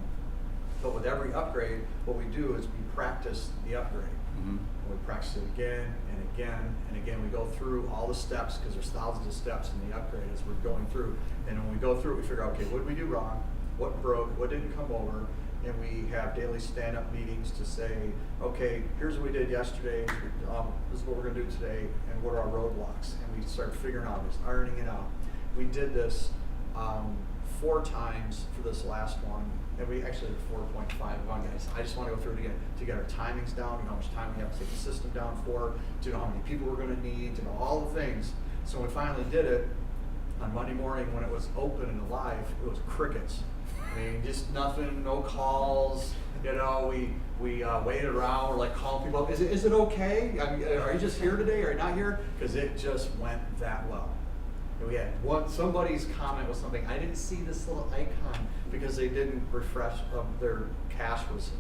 But with every upgrade, what we do is we practice the upgrade. Mm-hmm. We practice it again and again and again. We go through all the steps because there's thousands of steps in the upgrade as we're going through. And when we go through it, we figure out, okay, what did we do wrong? What broke? What didn't come over? And we have daily stand-up meetings to say, okay, here's what we did yesterday. This is what we're going to do today, and what are our roadblocks? And we start figuring out this, ironing it out. We did this 4 times for this last one. And we actually did 4.5 on, guys. I just want to go through it again to get our timings down, how much time we have to take the system down for, to know how many people we're going to need, to know all the things. So when we finally did it, on Monday morning when it was open and alive, it was crickets. I mean, just nothing, no calls. You know, we waited around, we're like calling people up. Is it okay? I mean, are you just here today? Are you not here? Because it just went that well. We had somebody's comment was something, I didn't see this little icon because they didn't refresh their cache was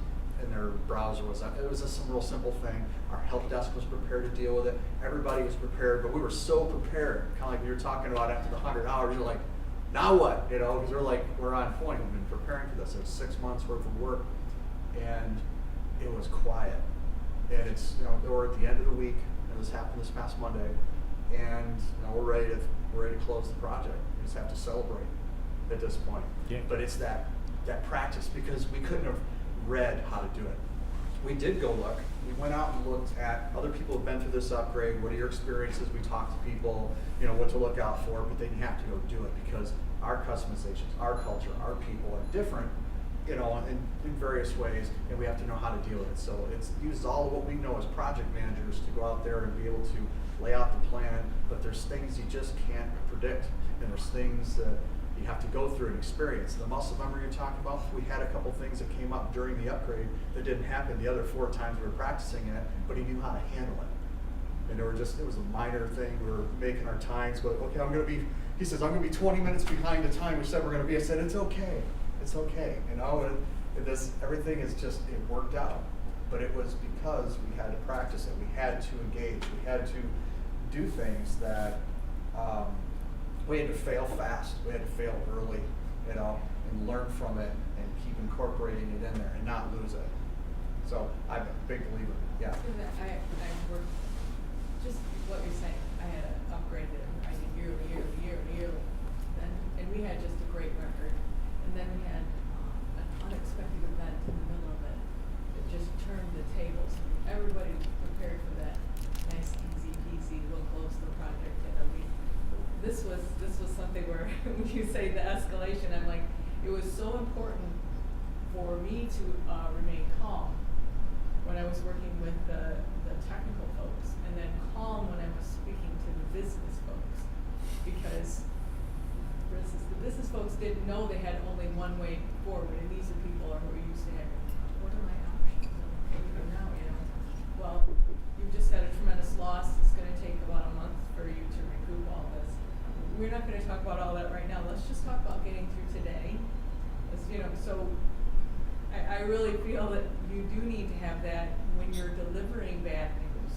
in their browser was up. It was just some real simple thing. Our help desk was prepared to deal with it. Everybody was prepared, but we were so prepared. Kind of like we were talking about after the 100 hours, you're like, now what? You know, because we're on point. We've been preparing for this. It was 6 months worth of work, and it was quiet. And it's, you know, we're at the end of the week, and this happened this past Monday, and you know, we're ready to close the project. We just have to celebrate at this point. Yeah. But it's that practice, because we couldn't have read how to do it. We did go look. We went out and looked at other people who've been through this upgrade. What are your experiences? We talked to people, you know, what to look out for, but then you have to go do it because our customizations, our culture, our people are different, you know, in various ways, and we have to know how to deal with it. So it's used all of what we know as project managers to go out there and be able to lay out the plan, but there's things you just can't predict, and there's things that you have to go through and experience. The muscle memory you're talking about, we had a couple things that came up during the upgrade that didn't happen the other 4 times we were practicing it, but he knew how to handle it. And it was a minor thing. We were making our times, but okay, he says, I'm going to be 20 minutes behind the time we said we're going to be. I said, it's okay, you know, and everything is just, it worked out. But it was because we had to practice it. We had to engage. We had to do things that, we had to fail fast. We had to fail early, you know, and learn from it and keep incorporating it in there and not lose it. So I'm a big believer. Yeah. I work just what you're saying. I had to upgrade it. I did yearly. And we had just a great record. And then we had an unexpected event in the middle of it that just turned the tables. Everybody was prepared for that nice, easy peasy, we'll close the project in a week. This was something where when you say the escalation, I'm like, it was so important for me to remain calm when I was working with the technical folks, and then calm when I was speaking to the business folks, because for instance, the business folks didn't know they had only one way forward, and these are people who are used to having, what are my options? What do we do now, you know? Well, you've just had a tremendous loss. It's going to take about a month for you to recoup all this. We're not going to talk about all that right now. Let's just talk about getting through today. You know, so I really feel that you do need to have that when you're delivering bad news,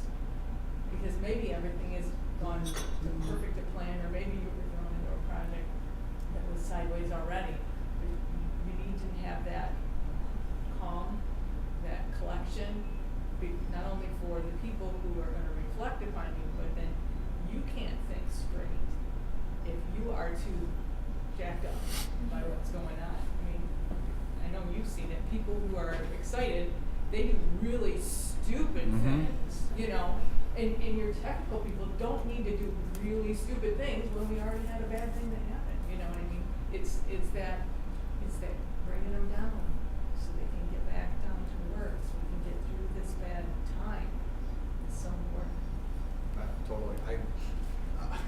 because maybe everything is gone perfect to plan, or maybe you were thrown into a project that was sideways already. But you need to have that calm, that collection, not only for the people who are going to reflect upon you, but then you can't think straight if you are too jacked up by what's going on. I mean, I know you've seen it. People who are excited, they do really stupid things, you know. And your technical people don't need to do really stupid things when we already had a bad thing that happened. You know what I mean? It's that bringing them down so they can get back down to work, so we can get through this bad time. It's so important. Totally.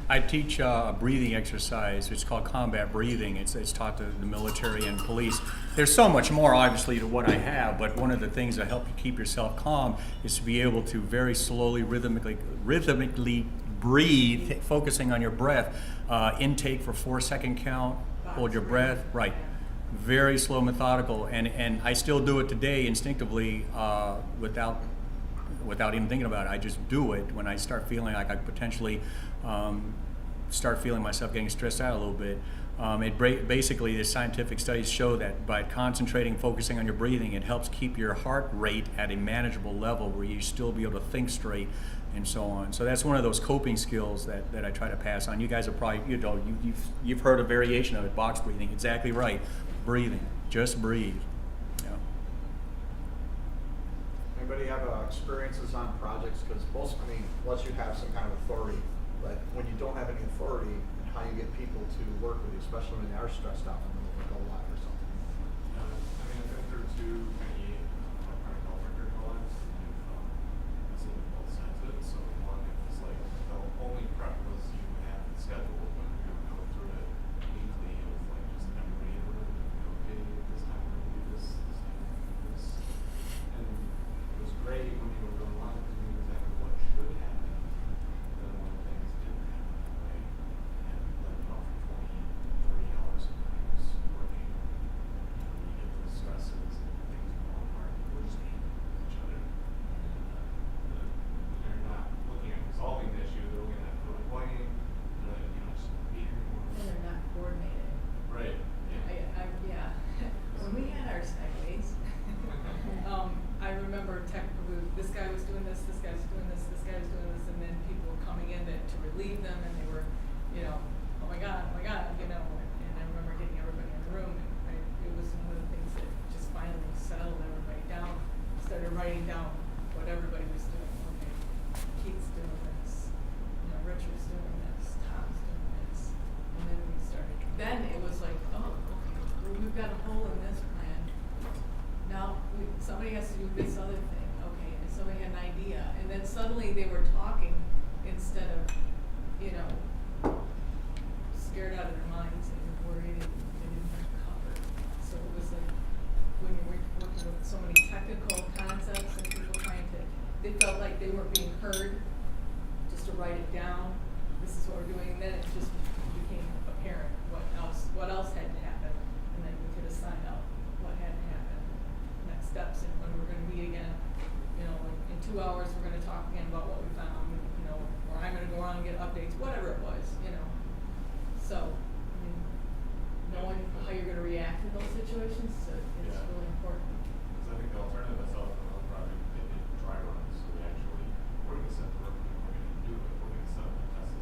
I teach a breathing exercise. It's called combat breathing. It's taught to the military and police. There's so much more, obviously, to what I have, but one of the things that help you keep yourself calm is to be able to very slowly, rhythmically breathe, focusing on your breath. Intake for 4-second count, hold your breath, right. Very slow, methodical, and I still do it today instinctively without even thinking about it. I just do it when I start feeling like I potentially start feeling myself getting stressed out a little bit. Basically, the scientific studies show that by concentrating, focusing on your breathing, it helps keep your heart rate at a manageable level where you still be able to think straight and so on. So that's one of those coping skills that I try to pass on. You guys are probably, you've heard a variation of it, box breathing. Exactly right. Breathing. Just breathe. Yeah. Anybody have experiences on projects? Because unless you have some kind of authority, but when you don't have any authority, and how you get people to work with you, especially when they are stressed out in the middle of a go live or something. I mean, I've been through two electronic health record go-lives, and I've seen both sides of it. So one, it was like the only prep was you had the schedule, but you were going through it weekly. It was like just everybody in the room, okay, this time we're going to do this time we're going to do this. And it was great when you were going live because you knew exactly what should happen. Then when things didn't happen that way, and let it off for 20, 30 hours sometimes working, you get those stresses and things fall apart. We're just angry with each other. And they're not looking at resolving the issue, they're looking at putting blame, just not be here anymore. And they're not coordinated. Right. Yeah. Yeah. When we had our sideways, I remember this guy was doing this guy was doing this, this guy was doing this, and then people were coming in to relieve them, and they were, oh my God, and I remember getting everybody in the room, and it was one of the things that just finally settled everybody down, started writing down what everybody was doing. Okay, Keith's doing this, Richard's doing this, Tom's doing this, and then we started. Then it was like, oh, okay, well, we've got a hole in this plan. Now somebody has to do this other thing. Okay, and somebody had an idea, and then suddenly they were talking instead of, scared out of their minds and worried and they didn't have cover. So it was like when you were working with so many technical concepts and people they felt like they weren't being heard, just to write it down. This is what we're doing. And then it just became apparent what else had to happen, and then we could assign out what had to happen, next steps, and when we're going to meet again. Like in 2 hours we're going to talk again about what we found, or I'm going to go around and get updates, whatever it was, So, knowing how you're going to react in those situations is really important. Because I think the alternative I saw from another project, they did dry runs. So we actually, we're going to set the work and we're going to do it. We're going to set up a test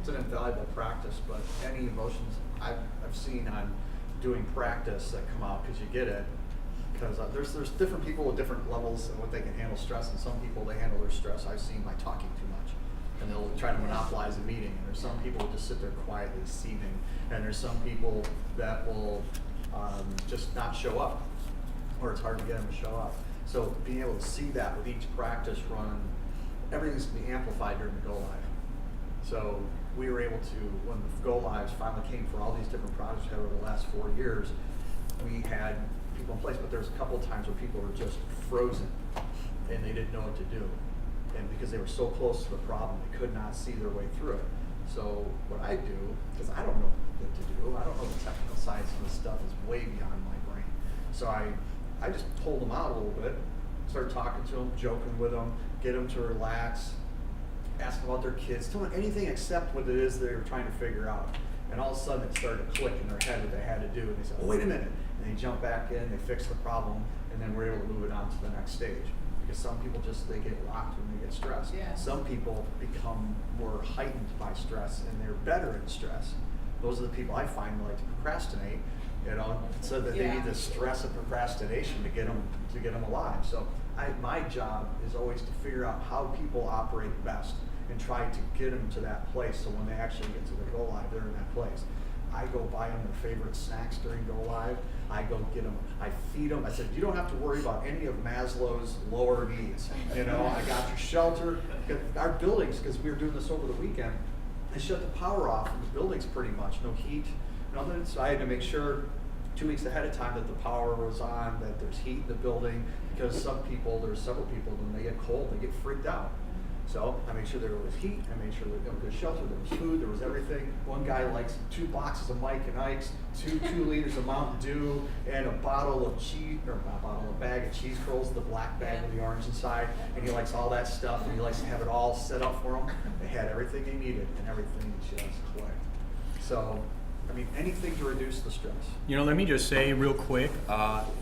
it's an invaluable practice, but any emotions I've seen on doing practice that come out because you get it, because there's different people with different levels and what they can handle stress, and some people, they handle their stress, I've seen, by talking too much, and they'll try to monopolize a meeting, and there's some people who just sit there quietly seething, and there's some people that will just not show up, or it's hard to get them to show up. So being able to see that with each practice run, everything's going to be amplified during the go live. So we were able to, when the go lives finally came for all these different projects over the last 4 years, we had people in place, but there's a couple of times where people were just frozen and they didn't know what to do. And because they were so close to the problem, they could not see their way through it. So what I do, because I don't know what to do, I don't know the technical science of this stuff, is way beyond my brain. So I just pulled them out a little bit, started talking to them, joking with them, get them to relax, ask them about their kids, tell them anything except what it is they were trying to figure out. And all of a sudden it started to click in their head what they had to do. And they said, oh, wait a minute. And they jump back in, they fix the problem, and then we're able to move it on to the next stage. Because some people just, they get locked when they get stressed. Yeah. Some people become more heightened by stress, and they're better in stress. Those are the people I find like to procrastinate, you know, so that they need the stress of procrastination to get them alive. So my job is always to figure out how people operate best and try to get them to that place, so when they actually get to the go live, they're in that place. I go buy them their favorite snacks during go live. I go get them, I feed them. I said, you don't have to worry about any of Maslow's lower needs. You know, I got your shelter. Our buildings, because we were doing this over the weekend, I shut the power off in the buildings pretty much, no heat, nothing. So I had to make sure 2 weeks ahead of time that the power was on, that there's heat in the building, because some people, there's several people, when they get cold, they get freaked out. So I made sure there was heat, I made sure that there was shelter, there was food, there was everything. One guy likes 2 boxes of Mike and Ike's, 2 liters of Mountain Dew, and a bottle of cheese, or not a bottle, a bag of cheese curls, the black bag with the orange inside, and he likes all that stuff, and he likes to have it all set up for him. They had everything they needed, and everything just clicked. So, I mean, anything to reduce the stress. You know, let me just say real quick,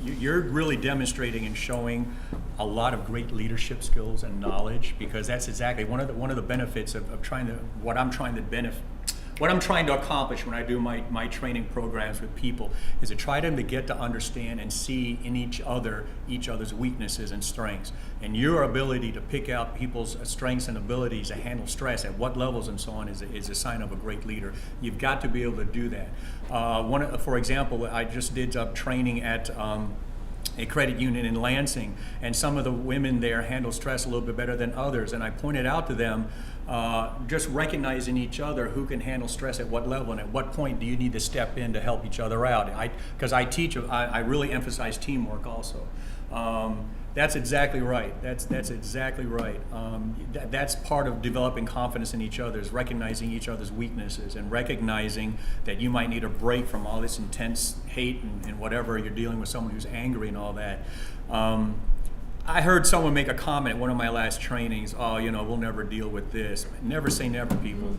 you're really demonstrating and showing a lot of great leadership skills and knowledge, because that's exactly one of the benefits of trying to, what I'm trying to accomplish when I do my training programs with people, is to try them to get to understand and see in each other's weaknesses and strengths. And your ability to pick out people's strengths and abilities to handle stress at what levels and so on is a sign of a great leader. You've got to be able to do that. For example, I just did training at a credit union in Lansing, and some of the women there handle stress a little bit better than others, and I pointed out to them just recognizing each other, who can handle stress at what level, and at what point do you need to step in to help each other out. Because I really emphasize teamwork also. That's exactly right. That's exactly right. That's part of developing confidence in each other, is recognizing each other's weaknesses and recognizing that you might need a break from all this intense hate and whatever, you're dealing with someone who's angry and all that. I heard someone make a comment at one of my last trainings, oh, you know, we'll never deal with this. Never say never, people.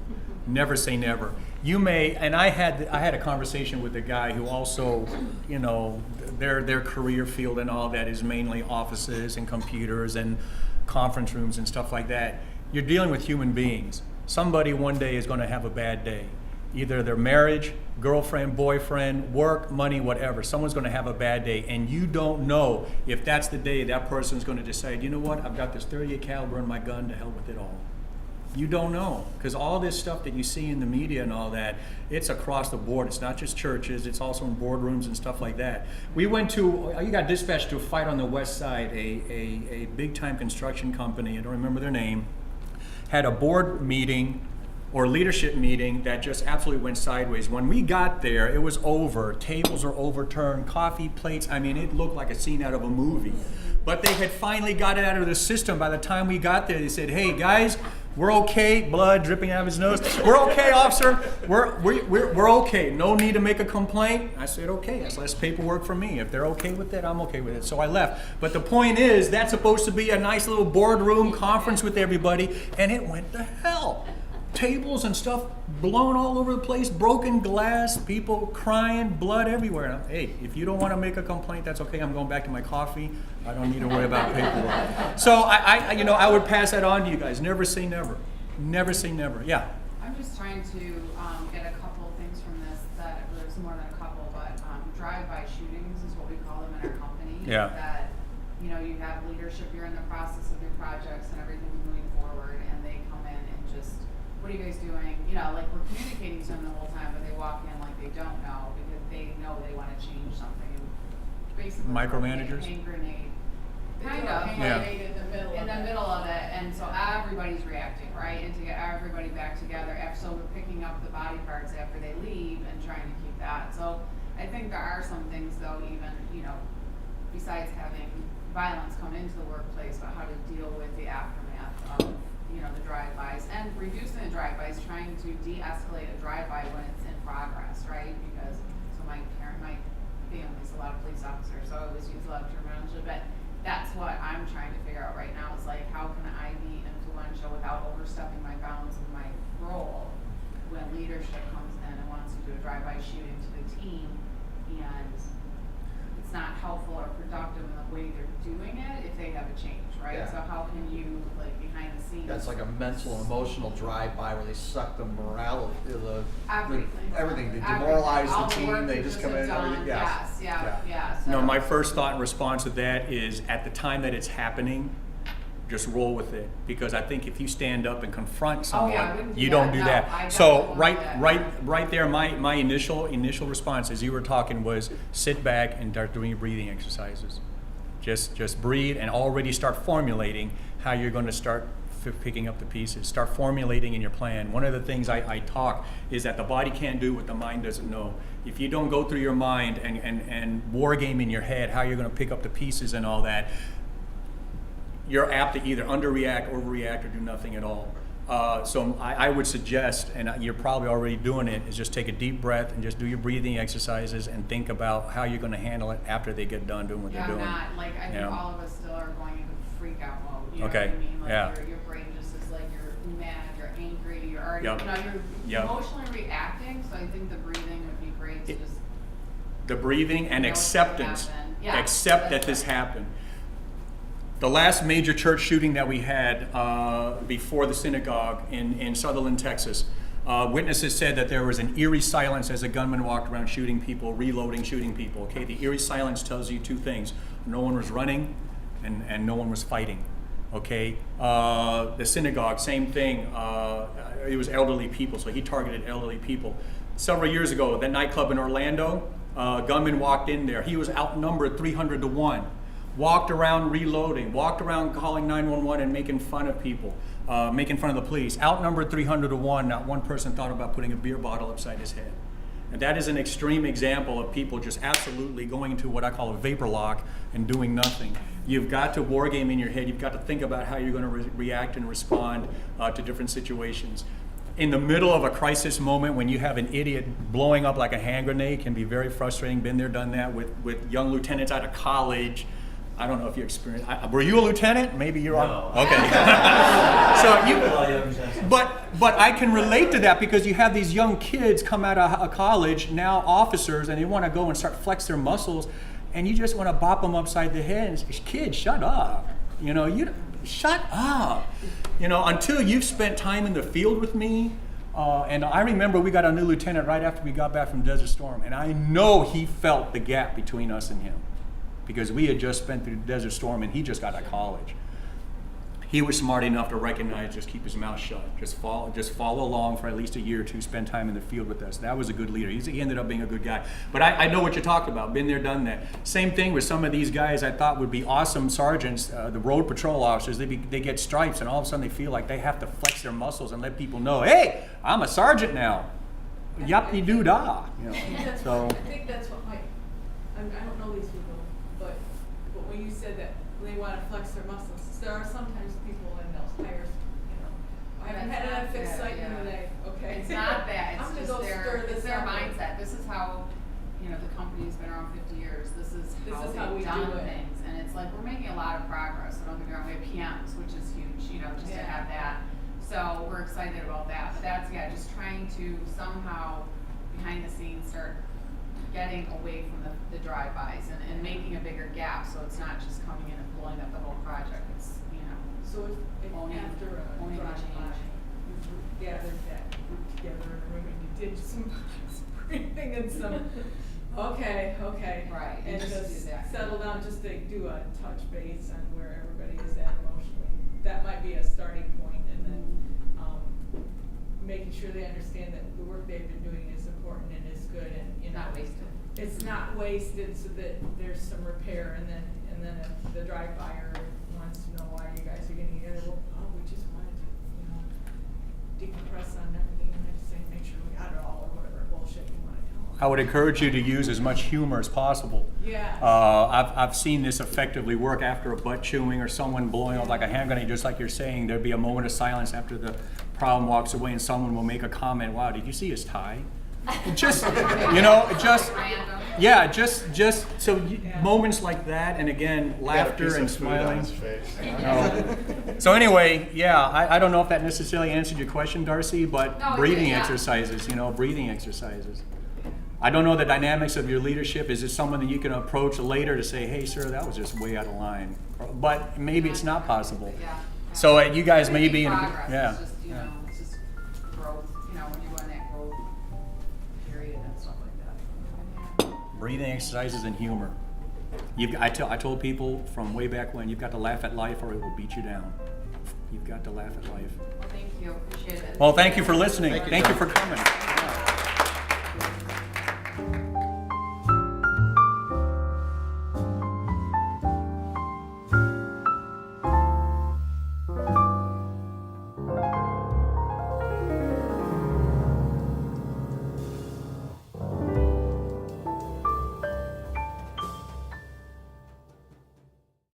Never say never. You may, and I had a conversation with a guy who also, you know, their career field and all that is mainly offices and computers and conference rooms and stuff like that. You're dealing with human beings. Somebody one day is going to have a bad day. Either their marriage, girlfriend, boyfriend, work, money, whatever. Someone's going to have a bad day, and you don't know if that's the day that person's going to decide, you know what, I've got this .38 caliber in my gun, to hell with it all. You don't know, because all this stuff that you see in the media and all that, it's across the board. It's not just churches, it's also in boardrooms and stuff like that. We went to, you got dispatched to a fight on the west side, a big time construction company, I don't remember their name, had a board meeting or leadership meeting that just absolutely went sideways. When we got there, it was over. Tables are overturned, coffee plates, I mean, it looked like a scene out of a movie. But they had finally got it out of the system. By the time we got there, they said, hey guys, we're okay, blood dripping out of his nose. We're okay, officer, we're okay. No need to make a complaint. I said, okay, that's less paperwork for me. If they're okay with that, I'm okay with it. So I left. But the point is, that's supposed to be a nice little boardroom conference with everybody, and it went to hell. Tables and stuff blown all over the place, broken glass, people crying, blood everywhere. Hey, if you don't want to make a complaint, that's okay. I'm going back to my coffee. I don't need to worry about paperwork. So I would pass that on to you guys. Never say never. Never say never. Yeah. I'm just trying to get a couple things from this that there's more than a couple, but drive-by shootings is what we call them in our company. Yeah. That, you know, you have leadership, you're in the process of your projects and everything's moving forward, and they come in and just, what are you guys doing? You know, like we're communicating to them the whole time, but they walk in like they don't know because they know they want to change something. And basically, Micromanagers? hand grenade. They Kind throw a of. hand Yeah. grenade in the middle of In the it. middle of it, and so everybody's reacting, right? And to get everybody back together, so we're picking up the body parts after they leave and trying to keep that. So I think there are some things though, even, you know, besides having violence come into the workplace, but how to deal with the aftermath of, you know, the drive-bys and reducing the drive-bys, trying to de-escalate a drive-by when it's in progress, right? Because, so my family's a lot of police officers, so I always use a lot of terminology, but that's what I'm trying to figure out right now is like, how can I be influential without overstepping my bounds of my role when leadership comes in and wants to do a drive-by shooting to the team and it's not helpful or productive in the way they're doing it if they have a change, right? Yeah. So how can you, like, behind the scenes? That's like a mental and emotional drive-by where they suck the morale, everything. They demoralize All the team, work they you just come have in, done. everything, yes. Yes. No, So- my first thought and response to that is at the time that it's happening, just roll with it, because I think if you stand up and confront Oh, yeah, I someone, wouldn't do you that. don't do No, that. I So definitely wouldn't do that. right there, my initial response as you were talking was sit back and start doing your breathing exercises. Just breathe and already start formulating how you're going to start picking up the pieces. Start formulating in your plan. One of the things I talk is that the body can't do what the mind doesn't know. If you don't go through your mind and war game in your head how you're going to pick up the pieces and all that, you're apt to either underreact, overreact, or do nothing at all. So I would suggest, and you're probably already doing it, is just take a deep breath and just do your breathing exercises and think about how you're going to handle it after they get done doing what Yeah, they're doing. not, like, I think Yeah. all of us still are going into freak out mode, you know Okay, what I mean? Like, yeah. your brain just is like, you're mad, you're angry, you're already, Yep. you know, you're Yep. emotionally reacting, so I think the breathing would be great to It- just, The breathing and know what's gonna acceptance. happen. Yeah, Accept that's that this right. happened. The last major church shooting that we had before the synagogue in Sutherland, Texas, witnesses said that there was an eerie silence as a gunman walked around shooting people, reloading, shooting people. Okay, the eerie silence tells you two things: no one was running, and no one was fighting. Okay, the synagogue, same thing. It was elderly people, so he targeted elderly people. Several years ago, that nightclub in Orlando, a gunman walked in there. He was outnumbered 300 to 1. Walked around reloading, walked around calling 911 and making fun of people, making fun of the police. Outnumbered 300 to 1, not one person thought about putting a beer bottle upside his head. And that is an extreme example of people just absolutely going into what I call a vapor lock and doing nothing. You've got to war game in your head. You've got to think about how you're going to react and respond to different situations. In the middle of a crisis moment when you have an idiot blowing up like a hand grenade can be very frustrating. Been there, done that with young lieutenants out of college. I don't know if you experienced. Were you a lieutenant? Maybe you're on. No. Okay. But I can relate to that because you have these young kids come out of college, now officers, and they want to go and start flex their muscles, and you just want to bop them upside the head and say, "Kid, shut up." You know, shut up. You know, until you've spent time in the field with me. And I remember we got a new lieutenant right after we got back from Desert Storm, and I know he felt the gap between us and him, because we had just spent through Desert Storm and he just got out of college. He was smart enough to recognize, just keep his mouth shut, just follow along for at least a year or two, spend time in the field with us. That was a good leader. He ended up being a good guy. But I know what you're talking about, been there, done that. Same thing with some of these guys I thought would be awesome sergeants, the road patrol officers. They get stripes and all of a sudden they feel like they have to flex their muscles and let people know, hey, I'm a sergeant now. Yuppie-doo-dah. You know, so. I think that's what I don't know these people, but when you said that they want to flex their muscles, there are sometimes people in those hires, you know, I haven't had an fixed site in the day, okay? It's not that, I'm it's gonna go just stir it's this their up. mindset. This is how, you know, the company's been around 50 years. This is how we they've do done it. things. And it's like, we're making a lot of progress. So don't get me wrong, we have PMs, which is huge, you know, just to Yeah. have that. So we're excited about that. But that's, just trying to somehow, behind the scenes, start getting away from the drive-bys and making a bigger gap so it's not just coming in and blowing up the whole project. It's, you know. So if Owning- after a owning the drive-by, change. you've gathered that group together in a room and you did some breathing and some, okay. Right, and And just just do that. settle down, just to do a touch base on where everybody is at emotionally. That might be a starting point, and then, making sure they understand that the work they've been doing is important and is good and, you know. Not wasted. It's not wasted, so that there's some repair, and then if the drive-byer wants to know why you guys are getting together, well, we just wanted to, you know, decompress on everything and then say, make sure we got it all, or whatever bullshit you wanna tell them. I would encourage you to use as much humor as possible. Yes. I've seen this effectively work after a butt chewing or someone blowing up like a hand grenade, just like you're saying. There'd be a moment of silence after the problem walks away and someone will make a comment, wow, did you see his tie? Just, you know, just, Random. yeah, just so moments like that, and again, laughter and smiling. So anyway, yeah, I don't know if that necessarily answered your question, Darcy, but No, it breathing did, yeah. exercises, you know, breathing exercises. I don't know the dynamics of your leadership. Is it someone that you can approach later to say, hey, sir, that was just way out of line? But maybe it's not possible. Yeah. So you guys may Making be in, progress. yeah. It's just, you know, it's just growth, you know, when you go in that growth period and stuff like that. Breathing exercises and humor. I told people from way back when, you've got to laugh at life or it will beat you down. You've got to laugh at life. Well, thank you, appreciate it. Well, thank you for listening. Thank you for coming.